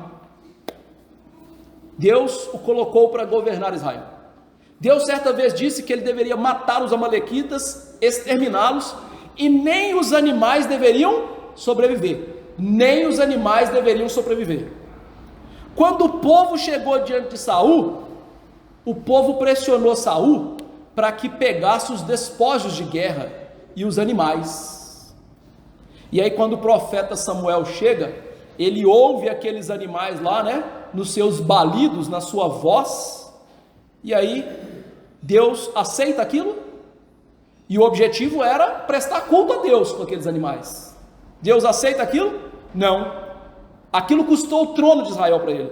Deus o colocou para governar Israel. Deus certa vez disse que ele deveria matar os amalequitas, exterminá-los, e nem os animais deveriam sobreviver. Nem os animais deveriam sobreviver. Quando o povo chegou diante de Saul, o povo pressionou Saul para que pegasse os despojos de guerra e os animais. E aí quando o profeta Samuel chega, ele ouve aqueles animais lá, nos seus balidos, na sua voz, e aí Deus aceita aquilo, e o objetivo era prestar culto a Deus com aqueles animais. Deus aceita aquilo? Não. Aquilo custou o trono de Israel para ele.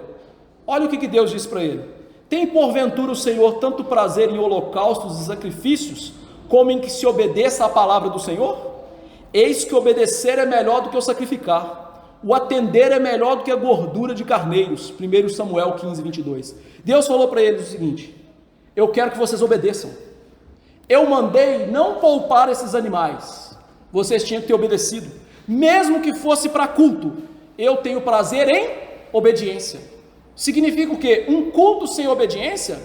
Olha o que Deus disse para ele: tem porventura o Senhor tanto prazer em holocaustos e sacrifícios, como em que se obedeça à palavra do Senhor? Eis que obedecer é melhor do que o sacrificar, o atender é melhor do que a gordura de carneiros. 1 Samuel 15, 22. Deus falou para eles o seguinte: eu quero que vocês obedeçam. Eu mandei não poupar esses animais, vocês tinham que ter obedecido, mesmo que fosse para culto. Eu tenho prazer em obediência. Significa o quê? Um culto sem obediência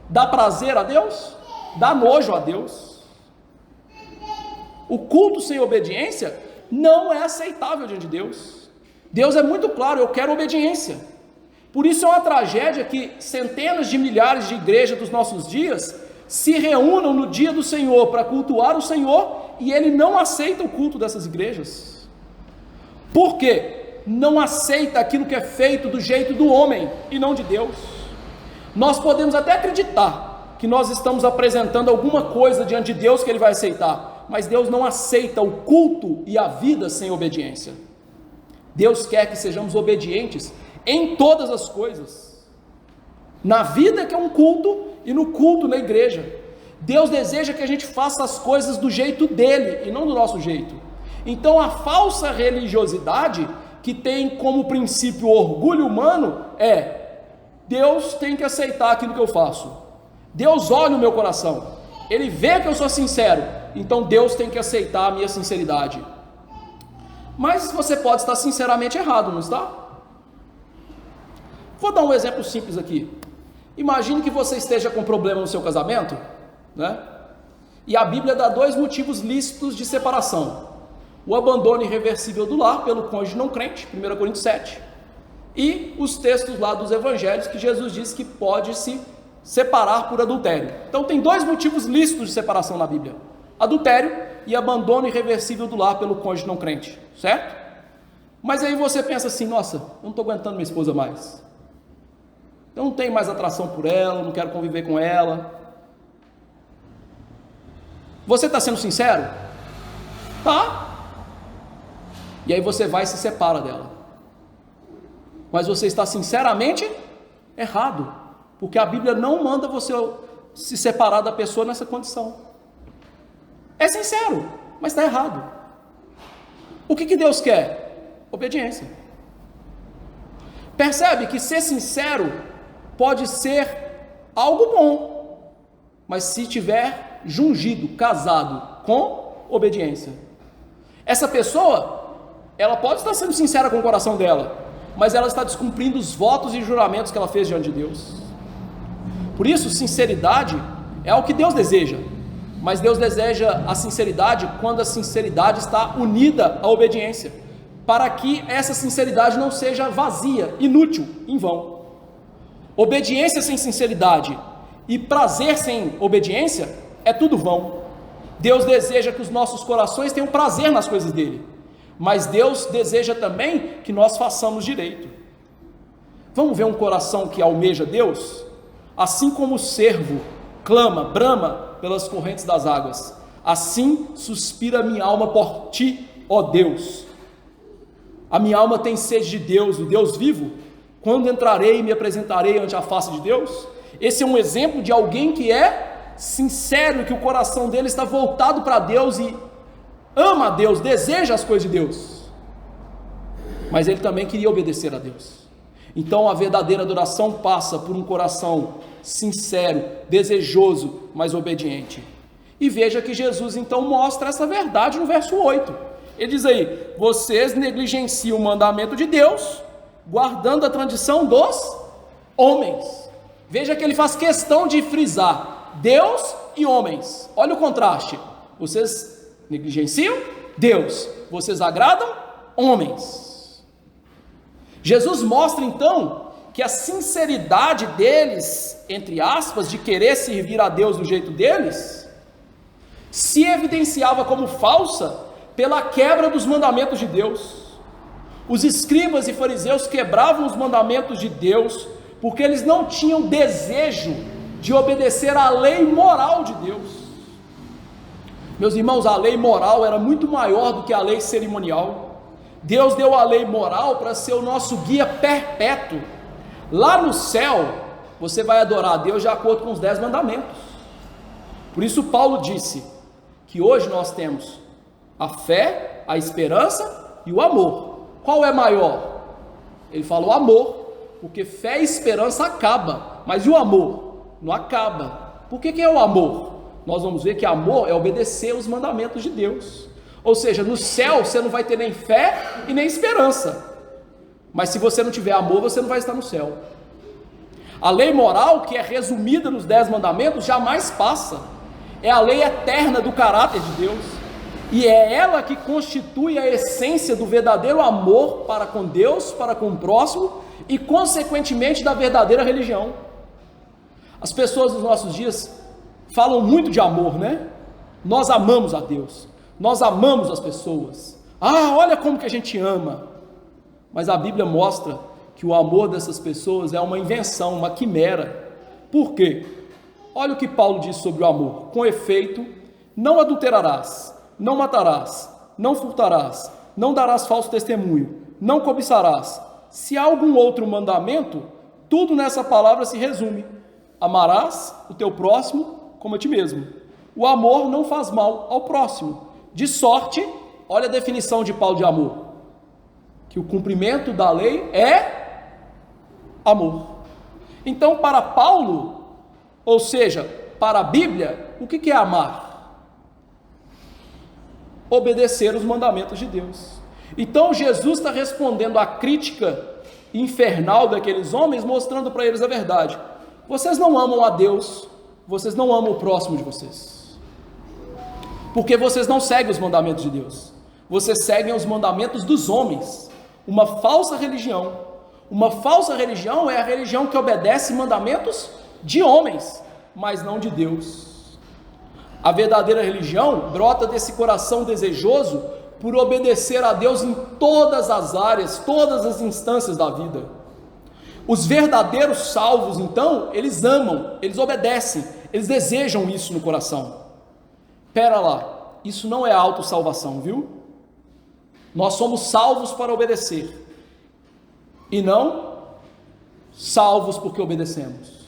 dá prazer a Deus? Dá nojo a Deus. O culto sem obediência não é aceitável diante de Deus. Deus é muito claro: eu quero obediência. Por isso é uma tragédia que centenas de milhares de igrejas dos nossos dias se reúnam no dia do Senhor para cultuar o Senhor, e Ele não aceita o culto dessas igrejas. Por quê? não aceita aquilo que é feito do jeito do homem e não de Deus. Nós podemos até acreditar que nós estamos apresentando alguma coisa diante de Deus que Ele vai aceitar, mas Deus não aceita o culto e a vida sem obediência. Deus quer que sejamos obedientes em todas as coisas, na vida, que é um culto, e no culto na igreja. Deus deseja que a gente faça as coisas do jeito dele e não do nosso jeito. Então a falsa religiosidade, que tem como princípio o orgulho humano, Deus tem que aceitar aquilo que eu faço. Deus olha o meu coração, Ele vê que eu sou sincero, então Deus tem que aceitar a minha sinceridade. Mas você pode estar sinceramente errado, não está? Vou dar um exemplo simples aqui. Imagine que você esteja com problema no seu casamento, né? E a Bíblia dá 2 motivos lícitos de separação: o abandono irreversível do lar pelo cônjuge não crente, 1 Coríntios 7, e os textos lá dos evangelhos que Jesus diz que pode se separar por adultério. Então tem 2 motivos lícitos de separação na Bíblia: adultério e abandono irreversível do lar pelo cônjuge não crente, certo? Mas aí você pensa assim: nossa, eu não estou aguentando minha esposa mais, eu não tenho mais atração por ela, não quero conviver com ela. Você está sendo sincero? Tá. E aí você vai e se separa dela. Mas você está sinceramente errado, porque a Bíblia não manda você se separar da pessoa nessa condição. É sincero, mas está errado. O que Deus quer? Obediência. Percebe que ser sincero pode ser algo bom, mas se tiver jungido, casado com obediência. Essa pessoa, ela pode estar sendo sincera com o coração dela, mas ela está descumprindo os votos e juramentos que ela fez diante de Deus. Por isso, sinceridade é o que Deus deseja, mas Deus deseja a sinceridade quando a sinceridade está unida à obediência, para que essa sinceridade não seja vazia, inútil, em vão. Obediência sem sinceridade e prazer sem obediência é tudo vão. Deus deseja que os nossos corações tenham prazer nas coisas dele, mas Deus deseja também que nós façamos direito. Vamos ver um coração que almeja Deus? Assim como o cervo clama, brama pelas correntes das águas, assim suspira minha alma por ti, ó Deus. A minha alma tem sede de Deus, do Deus vivo. Quando entrarei e me apresentarei ante a face de Deus? Esse é um exemplo de alguém que é sincero, que o coração dele está voltado para Deus e ama a Deus, deseja as coisas de Deus, mas ele também queria obedecer a Deus. Então a verdadeira adoração passa por um coração sincero, desejoso, mas obediente. E veja que Jesus então mostra essa verdade no verso 8. Ele diz aí: vocês negligenciam o mandamento de Deus, guardando a tradição dos homens. Veja que ele faz questão de frisar Deus e homens. Olha o contraste: vocês negligenciam Deus, vocês agradam homens. Jesus mostra então que a sinceridade deles, entre aspas, de querer servir a Deus do jeito deles, se evidenciava como falsa pela quebra dos mandamentos de Deus. Os escribas e fariseus quebravam os mandamentos de Deus porque eles não tinham desejo de obedecer à lei moral de Deus. Meus irmãos, a lei moral era muito maior do que a lei cerimonial. Deus deu a lei moral para ser o nosso guia perpétuo. Lá no céu, você vai adorar a Deus de acordo com os 10 mandamentos. Por isso Paulo disse que hoje nós temos a fé, a esperança e o amor. Qual é maior? Ele falou amor, porque fé e esperança acaba, mas e o amor? Não acaba. Por que é o amor? Nós vamos ver que amor é obedecer os mandamentos de Deus. Ou seja, no céu você não vai ter nem fé e nem esperança, mas se você não tiver amor, você não vai estar no céu. A lei moral, que é resumida nos 10 mandamentos, jamais passa. É a lei eterna do caráter de Deus, e é ela que constitui a essência do verdadeiro amor para com Deus, para com o próximo, e consequentemente da verdadeira religião. As pessoas nos nossos dias falam muito de amor, né? Nós amamos a Deus, nós amamos as pessoas. Ah, olha como que a gente ama. Mas a Bíblia mostra que o amor dessas pessoas é uma invenção, uma quimera. Por quê? Olha o que Paulo diz sobre o amor. Com efeito, não adulterarás, não matarás, não furtarás, não darás falso testemunho, não cobiçarás. Se há algum outro mandamento, tudo nessa palavra se resume: amarás o teu próximo como a ti mesmo. O amor não faz mal ao próximo. De sorte, olha a definição de Paulo de amor, que o cumprimento da lei é amor. Então, para Paulo, ou seja, para a Bíblia, o que é amar? Obedecer os mandamentos de Deus. Então Jesus está respondendo à crítica infernal daqueles homens, mostrando para eles a verdade. Vocês não amam a Deus, vocês não amam o próximo de vocês, porque vocês não seguem os mandamentos de Deus, vocês seguem os mandamentos dos homens, uma falsa religião. Uma falsa religião é a religião que obedece mandamentos de homens, mas não de Deus. A verdadeira religião brota desse coração desejoso por obedecer a Deus em todas as áreas, todas as instâncias da vida. Os verdadeiros salvos, então, eles amam, eles obedecem, eles desejam isso no coração. Pera lá, isso não é autossalvação, viu? Nós somos salvos para obedecer, e não salvos porque obedecemos.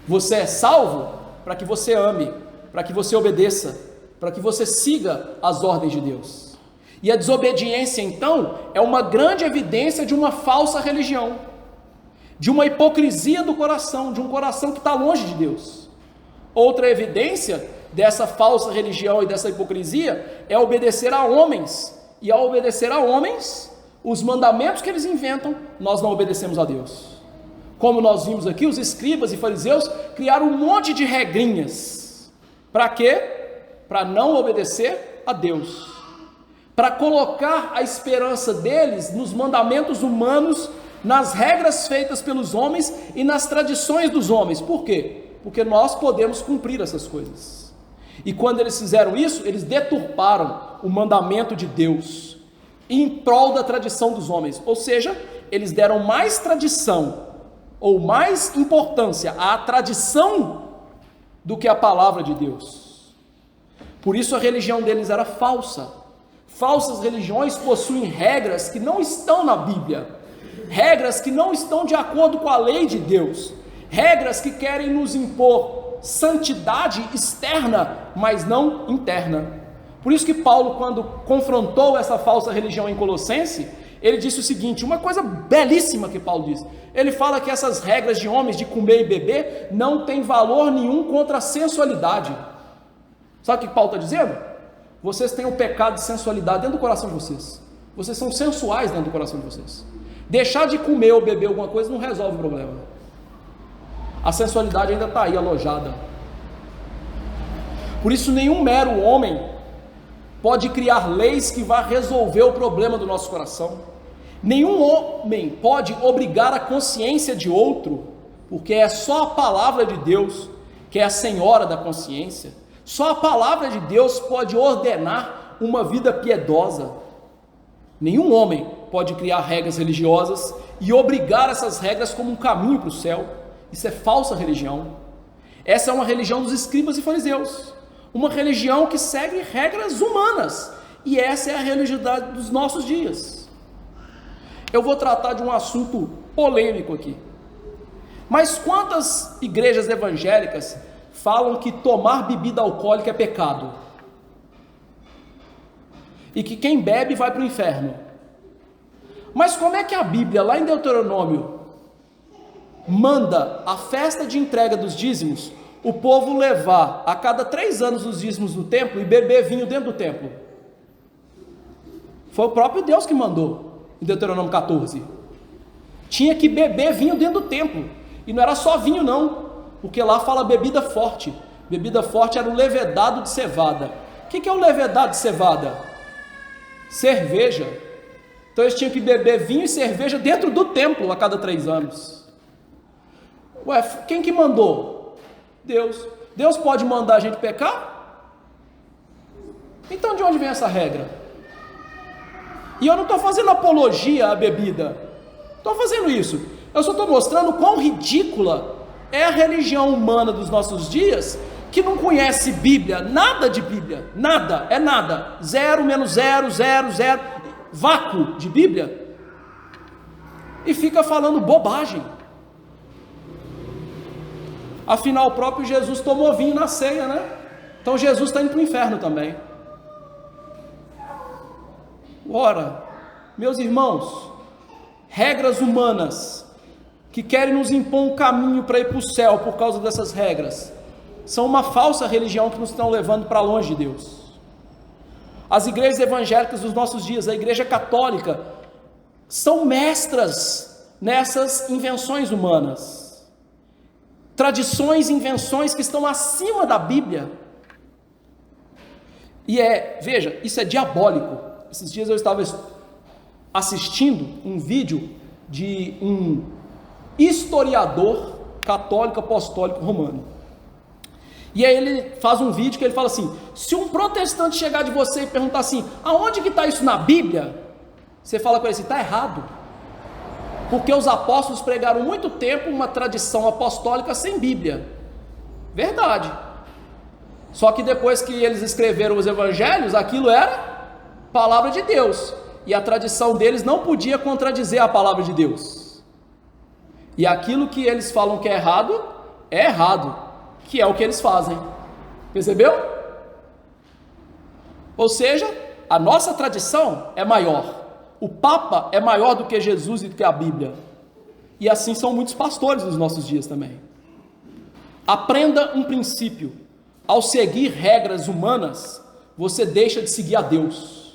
Você é salvo para que você ame, para que você obedeça, para que você siga as ordens de Deus. E a desobediência, então, é uma grande evidência de uma falsa religião, de uma hipocrisia do coração, de um coração que está longe de Deus. Outra evidência dessa falsa religião e dessa hipocrisia é obedecer a homens, e ao obedecer a homens, os mandamentos que eles inventam, nós não obedecemos a Deus. Como nós vimos aqui, os escribas e fariseus criaram um monte de regrinhas. Para quê? Para não obedecer a Deus. Para colocar a esperança deles nos mandamentos humanos, nas regras feitas pelos homens e nas tradições dos homens. Por quê? Porque nós podemos cumprir essas coisas. E quando eles fizeram isso, eles deturparam o mandamento de Deus em prol da tradição dos homens, ou seja, eles deram mais tradição, ou mais importância à tradição do que à palavra de Deus. Por isso a religião deles era falsa. Falsas religiões possuem regras que não estão na Bíblia, regras que não estão de acordo com a lei de Deus, regras que querem nos impor santidade externa, mas não interna. Por isso que Paulo, quando confrontou essa falsa religião em Colossenses, ele disse o seguinte, uma coisa belíssima que Paulo diz. Ele fala que essas regras de homens de comer e beber não tem valor nenhum contra a sensualidade. Sabe o que Paulo está dizendo? Vocês têm o pecado de sensualidade dentro do coração de vocês. Vocês são sensuais dentro do coração de vocês. Deixar de comer ou beber alguma coisa não resolve o problema. A sensualidade ainda está aí alojada. Por isso nenhum mero homem pode criar leis que vá resolver o problema do nosso coração. Nenhum homem pode obrigar a consciência de outro, porque é só a palavra de Deus que é a senhora da consciência. Só a palavra de Deus pode ordenar uma vida piedosa. Nenhum homem pode criar regras religiosas e obrigar essas regras como um caminho para o céu. Isso é falsa religião. Essa é uma religião dos escribas e fariseus. Uma religião que segue regras humanas, e essa é a religiosidade dos nossos dias. Eu vou tratar de um assunto polêmico aqui, mas quantas igrejas evangélicas falam que tomar bebida alcoólica é pecado, e que quem bebe vai para o inferno? Mas como é que a Bíblia, lá em Deuteronômio, manda a festa de entrega dos dízimos, o povo levar a cada 3 anos os dízimos no templo e beber vinho dentro do templo? Foi o próprio Deus que mandou, em Deuteronômio 14. Tinha que beber vinho dentro do templo, e não era só vinho não, porque lá fala bebida forte. Bebida forte era o levedado de cevada. O que é o levedado de cevada? Cerveja. Então eles tinham que beber vinho e cerveja dentro do templo a cada 3 anos. Ué, quem que mandou? Deus. Deus pode mandar a gente pecar? Então de onde vem essa regra? E eu não estou fazendo apologia à bebida, estou fazendo isso, eu só estou mostrando quão ridícula é a religião humana dos nossos dias, que não conhece Bíblia, nada de Bíblia, nada, é nada, 0, menos 0, 0, 0, vácuo de Bíblia, e fica falando bobagem. Afinal, o próprio Jesus tomou vinho na ceia, né? Então Jesus está indo para o inferno também. Ora, meus irmãos, regras humanas que querem nos impor um caminho para ir para o céu por causa dessas regras, são uma falsa religião que nos estão levando para longe de Deus. As igrejas evangélicas dos nossos dias, a igreja católica, são mestras nessas invenções humanas, tradições e invenções que estão acima da Bíblia. E veja, isso é diabólico. Esses dias eu estava assistindo um vídeo de um historiador católico apostólico romano. E aí ele faz um vídeo que ele fala assim: se um protestante chegar de você e perguntar assim, aonde que está isso na Bíblia? Você fala com ele assim, está errado. Porque os apóstolos pregaram muito tempo uma tradição apostólica sem Bíblia. Verdade. Só que depois que eles escreveram os evangelhos, aquilo era palavra de Deus. E a tradição deles não podia contradizer a palavra de Deus. E aquilo que eles falam que é errado, que é o que eles fazem. Percebeu? Ou seja, a nossa tradição é maior. O Papa é maior do que Jesus e do que a Bíblia. E assim são muitos pastores nos nossos dias também. Aprenda um princípio: ao seguir regras humanas, você deixa de seguir a Deus.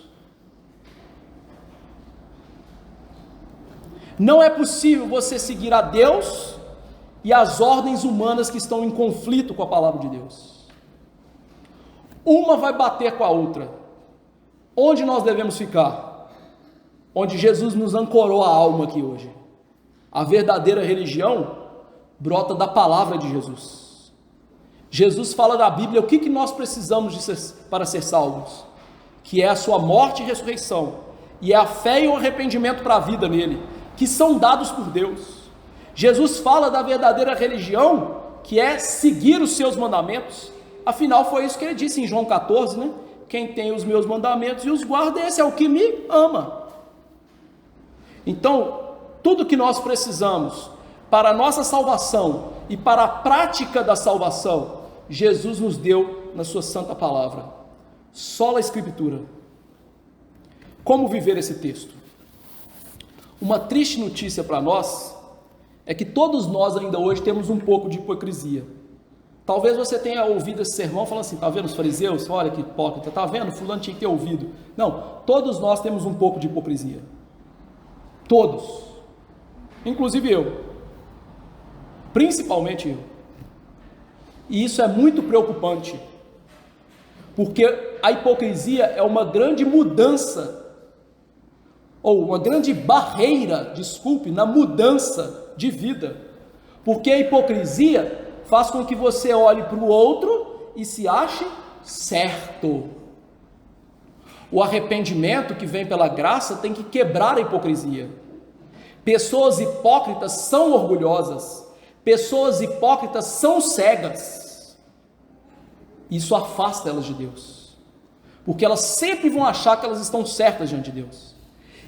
Não é possível você seguir a Deus e as ordens humanas que estão em conflito com a palavra de Deus. Uma vai bater com a outra. Onde nós devemos ficar? Onde Jesus nos ancorou a alma aqui hoje. A verdadeira religião brota da palavra de Jesus. Jesus fala da Bíblia o que nós precisamos para ser salvos, que é a sua morte e ressurreição, e é a fé e o arrependimento para a vida nele, que são dados por Deus. Jesus fala da verdadeira religião, que é seguir os seus mandamentos. Afinal foi isso que ele disse em João 14, né? Quem tem os meus mandamentos e os guarda, esse é o que me ama. Então, tudo que nós precisamos para a nossa salvação e para a prática da salvação, Jesus nos deu na sua santa palavra. Sola a Escritura. Como viver esse texto? Uma triste notícia para nós é que todos nós ainda hoje temos um pouco de hipocrisia. Talvez você tenha ouvido esse sermão falando assim, tá vendo os fariseus? Olha que hipócrita, tá vendo? Fulano tinha que ter ouvido. Não, todos nós temos um pouco de hipocrisia. Todos. Inclusive eu. Principalmente eu. E isso é muito preocupante. Porque a hipocrisia é uma grande mudança, ou uma grande barreira, na mudança de vida. Porque a hipocrisia faz com que você olhe para o outro e se ache certo. O arrependimento que vem pela graça tem que quebrar a hipocrisia. Pessoas hipócritas são orgulhosas. Pessoas hipócritas são cegas. Isso afasta elas de Deus. Porque elas sempre vão achar que elas estão certas diante de Deus.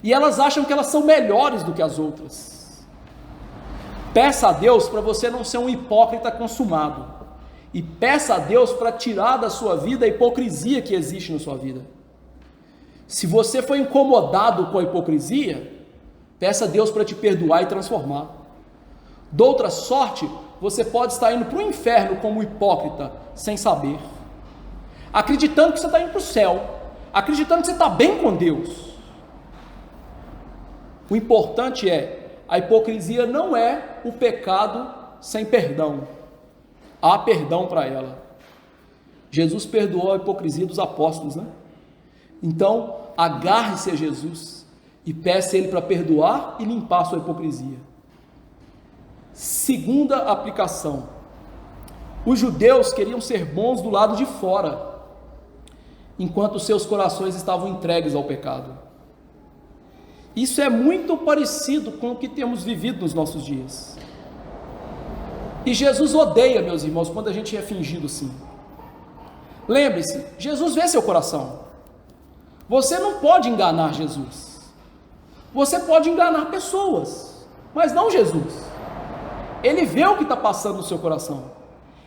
E elas acham que elas são melhores do que as outras. Peça a Deus para você não ser um hipócrita consumado. E peça a Deus para tirar da sua vida a hipocrisia que existe na sua vida. Se você foi incomodado com a hipocrisia, peça a Deus para te perdoar e transformar. De outra sorte, você pode estar indo para o inferno como hipócrita, sem saber. Acreditando que você está indo para o céu. Acreditando que você está bem com Deus. O importante é, a hipocrisia não é o pecado sem perdão. Há perdão para ela. Jesus perdoou a hipocrisia dos apóstolos, né? Então, agarre-se a Jesus e peça a Ele para perdoar e limpar a sua hipocrisia. Segunda aplicação. Os judeus queriam ser bons do lado de fora, enquanto seus corações estavam entregues ao pecado. Isso é muito parecido com o que temos vivido nos nossos dias. E Jesus odeia, meus irmãos, quando a gente é fingido assim. Lembre-se, Jesus vê seu coração. Você não pode enganar Jesus. Você pode enganar pessoas, mas não Jesus. Ele vê o que está passando no seu coração.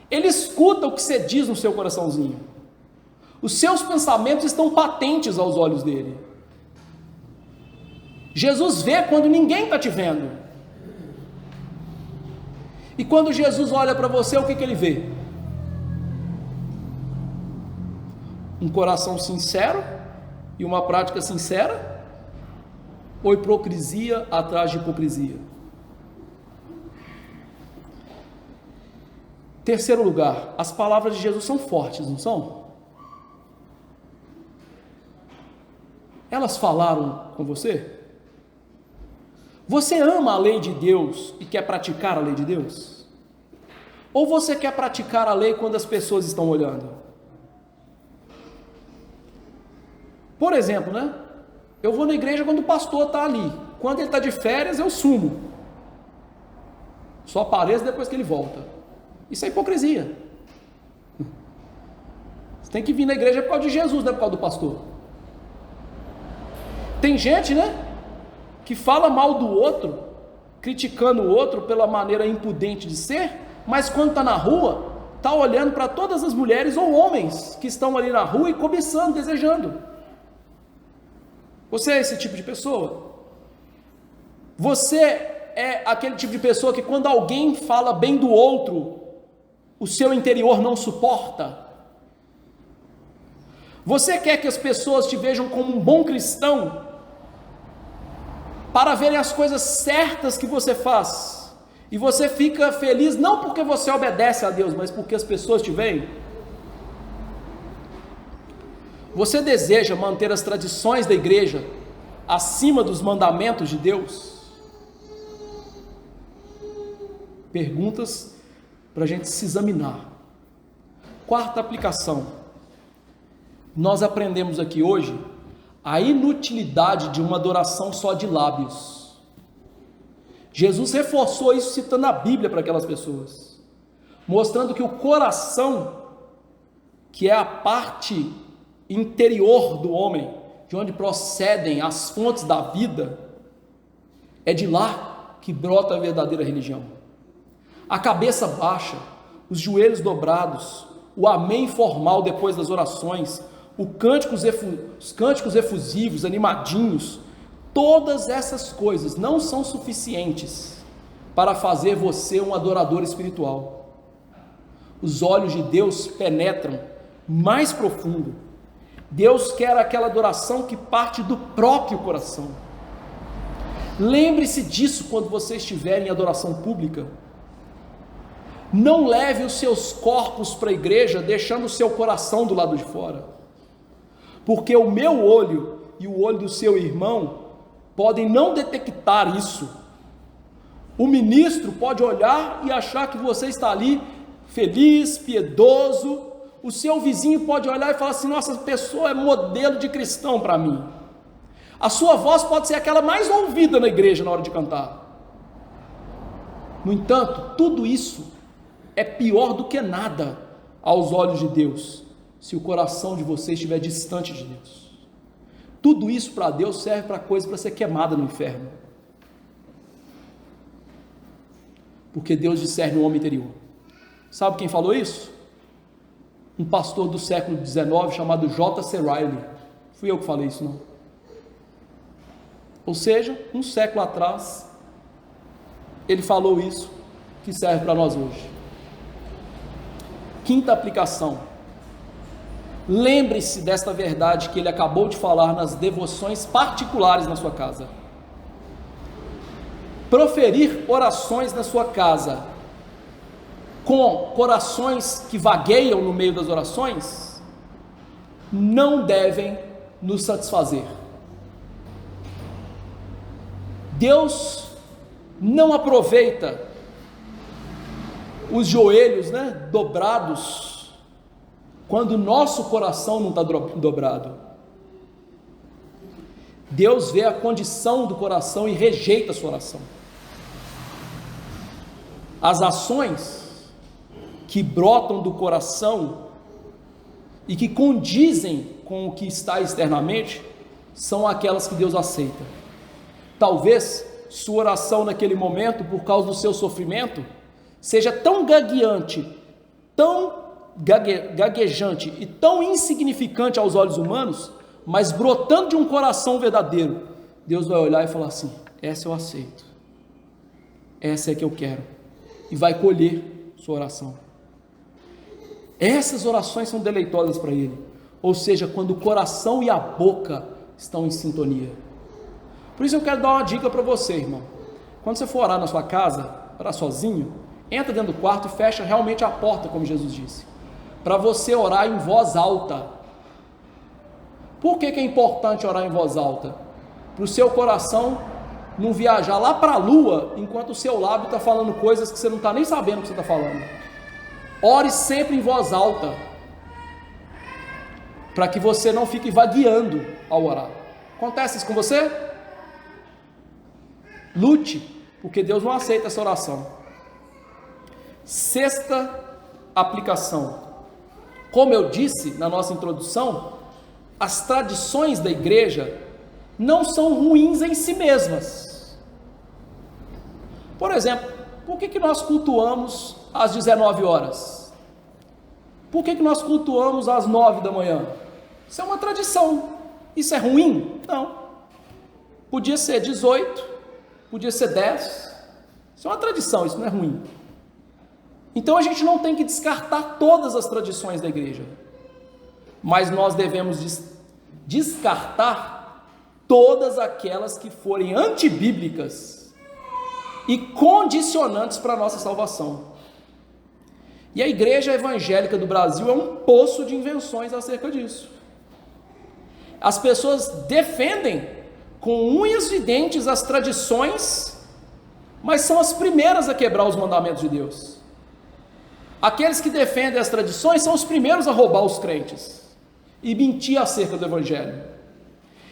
Ele escuta o que você diz no seu coraçãozinho. Os seus pensamentos estão patentes aos olhos dele. Jesus vê quando ninguém está te vendo. E quando Jesus olha para você, o que ele vê? Um coração sincero e uma prática sincera? Ou hipocrisia atrás de hipocrisia? Terceiro lugar, as palavras de Jesus são fortes, não são? Elas falaram com você? Você ama a lei de Deus e quer praticar a lei de Deus? Ou você quer praticar a lei quando as pessoas estão olhando? Por exemplo, né? Eu vou na igreja quando o pastor está ali. Quando ele está de férias, eu sumo. Só apareço depois que ele volta. Isso é hipocrisia. Você tem que vir na igreja por causa de Jesus, não é por causa do pastor. Tem gente, né, que fala mal do outro, criticando o outro pela maneira impudente de ser, mas quando está na rua, está olhando para todas as mulheres ou homens que estão ali na rua e cobiçando, desejando. Você é esse tipo de pessoa? Você é aquele tipo de pessoa que quando alguém fala bem do outro, o seu interior não suporta? Você quer que as pessoas te vejam como um bom cristão, para verem as coisas certas que você faz, e você fica feliz não porque você obedece a Deus, mas porque as pessoas te veem? Você deseja manter as tradições da igreja acima dos mandamentos de Deus? Perguntas para a gente se examinar. Quarta aplicação. Nós aprendemos aqui hoje a inutilidade de uma adoração só de lábios. Jesus reforçou isso citando a Bíblia para aquelas pessoas, mostrando que o coração, que é a parte interior do homem, de onde procedem as fontes da vida, é de lá que brota a verdadeira religião. A cabeça baixa, os joelhos dobrados, o amém formal depois das orações, os cânticos efusivos, animadinhos, todas essas coisas não são suficientes para fazer você um adorador espiritual. Os olhos de Deus penetram mais profundo. Deus quer aquela adoração que parte do próprio coração. Lembre-se disso quando você estiver em adoração pública. Não leve os seus corpos para a igreja, deixando o seu coração do lado de fora, porque o meu olho e o olho do seu irmão podem não detectar isso. O ministro pode olhar e achar que você está ali feliz, piedoso. O seu vizinho pode olhar e falar assim: nossa, essa pessoa é modelo de cristão para mim. A sua voz pode ser aquela mais ouvida na igreja na hora de cantar. No entanto, tudo isso é pior do que nada aos olhos de Deus, se o coração de você estiver distante de Deus. Tudo isso para Deus serve para coisa para ser queimada no inferno, porque Deus discerne o homem interior. Sabe quem falou isso? Um pastor do século XIX chamado J.C. Riley. Fui eu que falei isso, não? Ou seja, um século atrás ele falou isso, que serve para nós hoje. Quinta aplicação. Lembre-se desta verdade que ele acabou de falar nas devoções particulares na sua casa. Proferir orações na sua casa com corações que vagueiam no meio das orações não devem nos satisfazer. Deus não aproveita os joelhos, dobrados, quando o nosso coração não está dobrado. Deus vê a condição do coração e rejeita a sua oração. As ações que brotam do coração e que condizem com o que está externamente são aquelas que Deus aceita. Talvez sua oração naquele momento, por causa do seu sofrimento, seja tão gagueante, tão gaguejante e tão insignificante aos olhos humanos, mas brotando de um coração verdadeiro. Deus vai olhar e falar assim: essa eu aceito, essa é que eu quero, e vai colher sua oração. Essas orações são deleitosas para Ele, ou seja, quando o coração e a boca estão em sintonia. Por isso eu quero dar uma dica para você, irmão. Quando você for orar na sua casa, orar sozinho, entra dentro do quarto e fecha realmente a porta, como Jesus disse, para você orar em voz alta. Por que é importante orar em voz alta? Para o seu coração não viajar lá para a lua, enquanto o seu lábio está falando coisas que você não está nem sabendo o que você está falando. Ore sempre em voz alta, para que você não fique vagueando ao orar. Acontece isso com você? Lute, porque Deus não aceita essa oração. Sexta aplicação. Como eu disse na nossa introdução, as tradições da igreja não são ruins em si mesmas. Por exemplo, por que nós cultuamos às 19 horas? Por que nós cultuamos às 9 da manhã? Isso é uma tradição. Isso é ruim? Não. Podia ser 18, podia ser 10. Isso é uma tradição, isso não é ruim. Então a gente não tem que descartar todas as tradições da igreja, mas nós devemos descartar todas aquelas que forem antibíblicas e condicionantes para a nossa salvação. E a igreja evangélica do Brasil é um poço de invenções acerca disso. As pessoas defendem com unhas e dentes as tradições, mas são as primeiras a quebrar os mandamentos de Deus. Aqueles que defendem as tradições são os primeiros a roubar os crentes e mentir acerca do evangelho.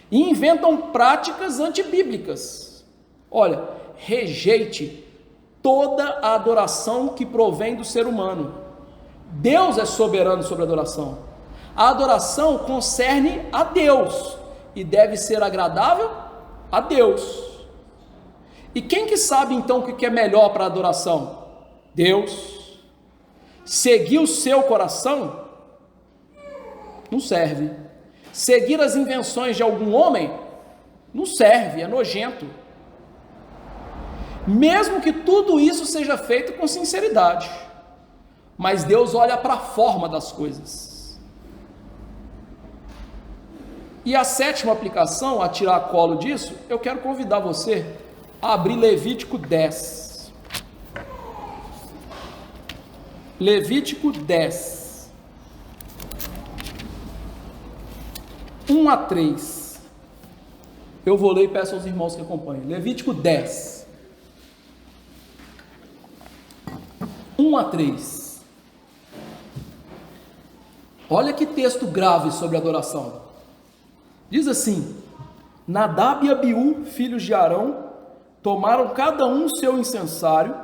E inventam práticas antibíblicas. Olha, rejeite toda a adoração que provém do ser humano. Deus é soberano sobre a adoração. A adoração concerne a Deus e deve ser agradável a Deus. E quem que sabe então o que é melhor para a adoração? Deus. Seguir o seu coração não serve. Seguir as invenções de algum homem não serve, é nojento. Mesmo que tudo isso seja feito com sinceridade, mas Deus olha para a forma das coisas. E a sétima aplicação, a tirar colo disso, eu quero convidar você a abrir Levítico 10. Levítico 10, 1 a 3. Eu vou ler e peço aos irmãos que acompanhem. Levítico 10, 1 a 3. Olha que texto grave sobre adoração. Diz assim: Nadab e Abiú, filhos de Arão, tomaram cada um seu incensário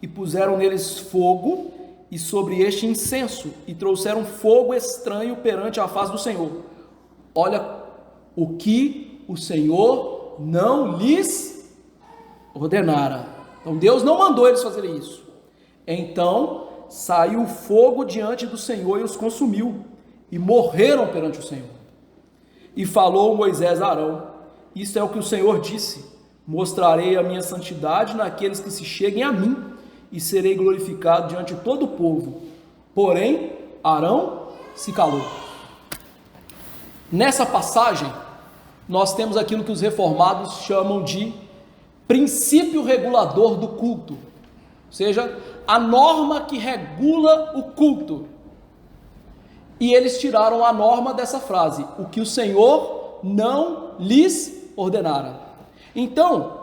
e puseram neles fogo, e sobre este incenso, e trouxeram fogo estranho perante a face do Senhor. Olha o que o Senhor não lhes ordenara. Então Deus não mandou eles fazerem isso. Então saiu fogo diante do Senhor e os consumiu, e morreram perante o Senhor. E falou Moisés a Arão: isto é o que o Senhor disse: mostrarei a minha santidade naqueles que se cheguem a mim, e serei glorificado diante de todo o povo. Porém, Arão se calou. Nessa passagem, nós temos aquilo que os reformados chamam de princípio regulador do culto, ou seja, a norma que regula o culto. E eles tiraram a norma dessa frase: o que o Senhor não lhes ordenara. Então,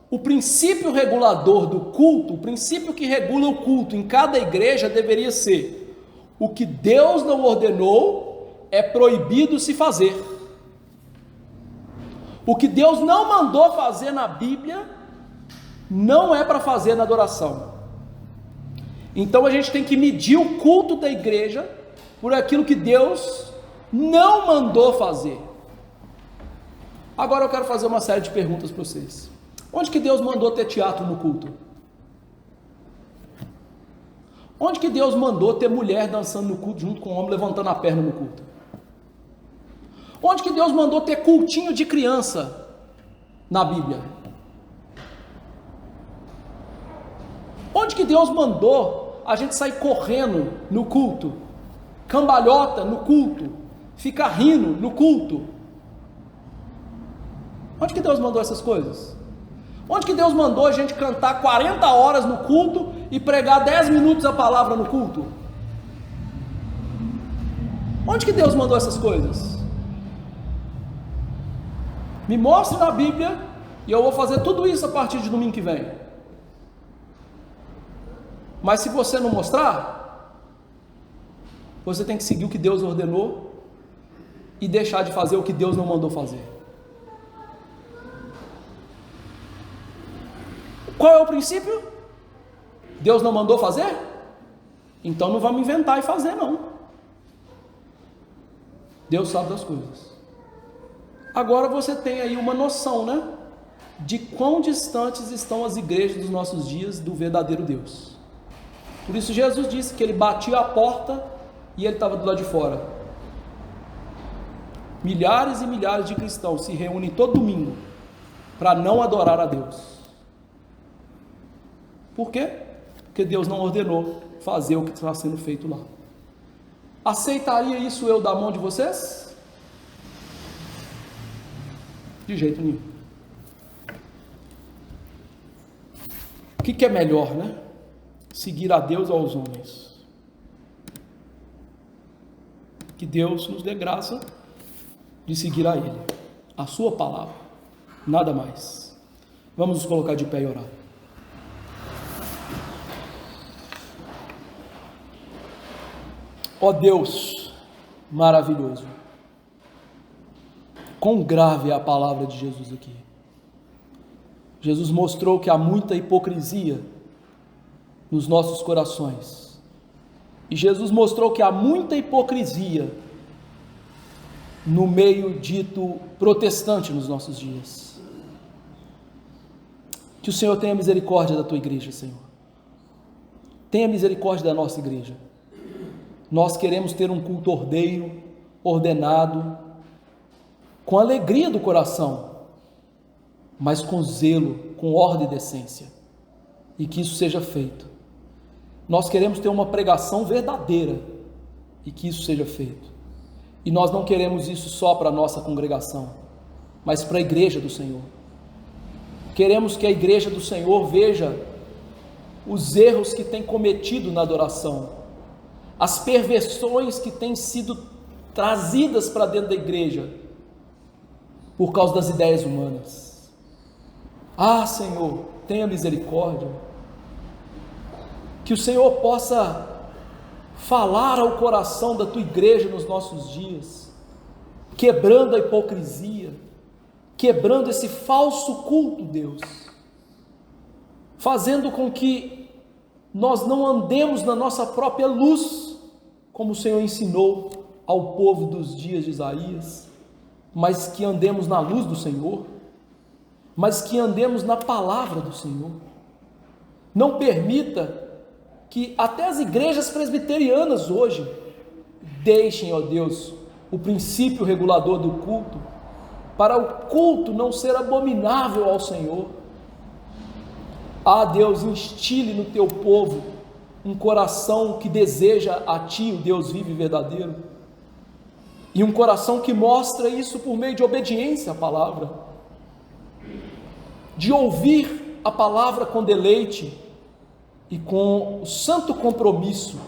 o princípio regulador do culto, o princípio que regula o culto em cada igreja deveria ser: o que Deus não ordenou é proibido se fazer. O que Deus não mandou fazer na Bíblia, não é para fazer na adoração. Então a gente tem que medir o culto da igreja por aquilo que Deus não mandou fazer. Agora eu quero fazer uma série de perguntas para vocês. Onde que Deus mandou ter teatro no culto? Onde que Deus mandou ter mulher dançando no culto junto com o homem levantando a perna no culto? Onde que Deus mandou ter cultinho de criança na Bíblia? Onde que Deus mandou a gente sair correndo no culto, cambalhota no culto, ficar rindo no culto? Onde que Deus mandou essas coisas? Onde que Deus mandou a gente cantar 40 horas no culto e pregar 10 minutos a palavra no culto? Onde que Deus mandou essas coisas? Me mostre na Bíblia e eu vou fazer tudo isso a partir de domingo que vem. Mas se você não mostrar, você tem que seguir o que Deus ordenou e deixar de fazer o que Deus não mandou fazer. Qual é o princípio? Deus não mandou fazer? Então não vamos inventar e fazer, não. Deus sabe das coisas. Agora você tem aí uma noção, né? De quão distantes estão as igrejas dos nossos dias do verdadeiro Deus. Por isso Jesus disse que ele batia a porta e ele estava do lado de fora. Milhares e milhares de cristãos se reúnem todo domingo para não adorar a Deus. Por quê? Porque Deus não ordenou fazer o que está sendo feito lá. Aceitaria isso eu da mão de vocês? De jeito nenhum. O que é melhor, né? Seguir a Deus ou aos homens? Que Deus nos dê graça de seguir a Ele, a sua palavra, nada mais. Vamos nos colocar de pé e orar. Ó Deus maravilhoso, quão grave é a palavra de Jesus aqui. Jesus mostrou que há muita hipocrisia nos nossos corações, e Jesus mostrou que há muita hipocrisia no meio dito protestante nos nossos dias. Que o Senhor tenha misericórdia da tua igreja, Senhor. Tenha misericórdia da nossa igreja. Nós queremos ter um culto ordeiro, ordenado, com alegria do coração, mas com zelo, com ordem e decência, e que isso seja feito. Nós queremos ter uma pregação verdadeira, e que isso seja feito. E nós não queremos isso só para a nossa congregação, mas para a igreja do Senhor. Queremos que a igreja do Senhor veja os erros que tem cometido na adoração, as perversões que têm sido trazidas para dentro da igreja por causa das ideias humanas. Ah, Senhor, tenha misericórdia. Que o Senhor possa falar ao coração da tua igreja nos nossos dias, quebrando a hipocrisia, quebrando esse falso culto, Deus, fazendo com que nós não andemos na nossa própria luz, como o Senhor ensinou ao povo dos dias de Isaías, mas que andemos na luz do Senhor, mas que andemos na palavra do Senhor. Não permita que até as igrejas presbiterianas hoje deixem, ó Deus, o princípio regulador do culto, para o culto não ser abominável ao Senhor. Ah, Deus, instile no teu povo um coração que deseja a ti, o Deus vivo e verdadeiro, e um coração que mostra isso por meio de obediência à palavra, de ouvir a palavra com deleite e com o santo compromisso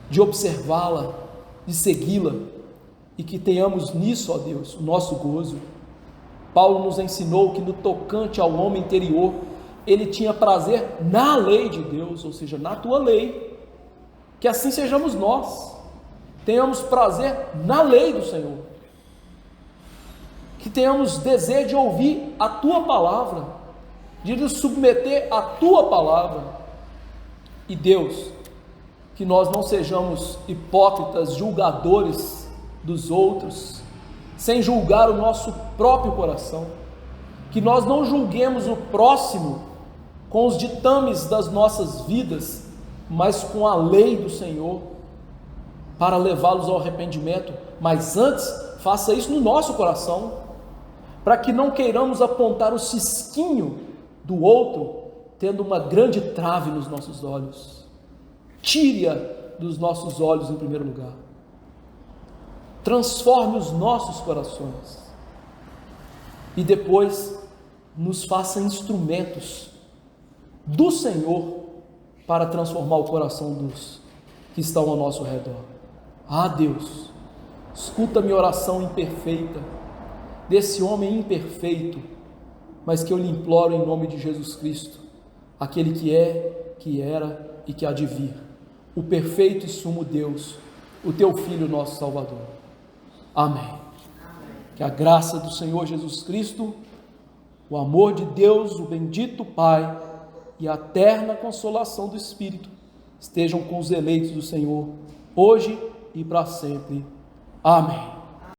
de observá-la, de segui-la, e que tenhamos nisso, ó Deus, o nosso gozo. Paulo nos ensinou que no tocante ao homem interior, ele tinha prazer na lei de Deus, ou seja, na tua lei. Que assim sejamos nós, tenhamos prazer na lei do Senhor, que tenhamos desejo de ouvir a Tua palavra, de nos submeter à Tua palavra. E Deus, que nós não sejamos hipócritas, julgadores dos outros, sem julgar o nosso próprio coração, que nós não julguemos o próximo com os ditames das nossas vidas, mas com a lei do Senhor, para levá-los ao arrependimento. Mas antes, faça isso no nosso coração, para que não queiramos apontar o cisquinho do outro, tendo uma grande trave nos nossos olhos. Tire-a dos nossos olhos em primeiro lugar. Transforme os nossos corações. E depois, nos faça instrumentos do Senhor para transformar o coração dos que estão ao nosso redor. Ah, Deus, escuta minha oração imperfeita, desse homem imperfeito, mas que eu lhe imploro em nome de Jesus Cristo, aquele que é, que era e que há de vir, o perfeito e sumo Deus, o teu Filho, nosso Salvador. Amém. Que a graça do Senhor Jesus Cristo, o amor de Deus, o bendito Pai e a eterna consolação do Espírito estejam com os eleitos do Senhor, hoje e para sempre. Amém.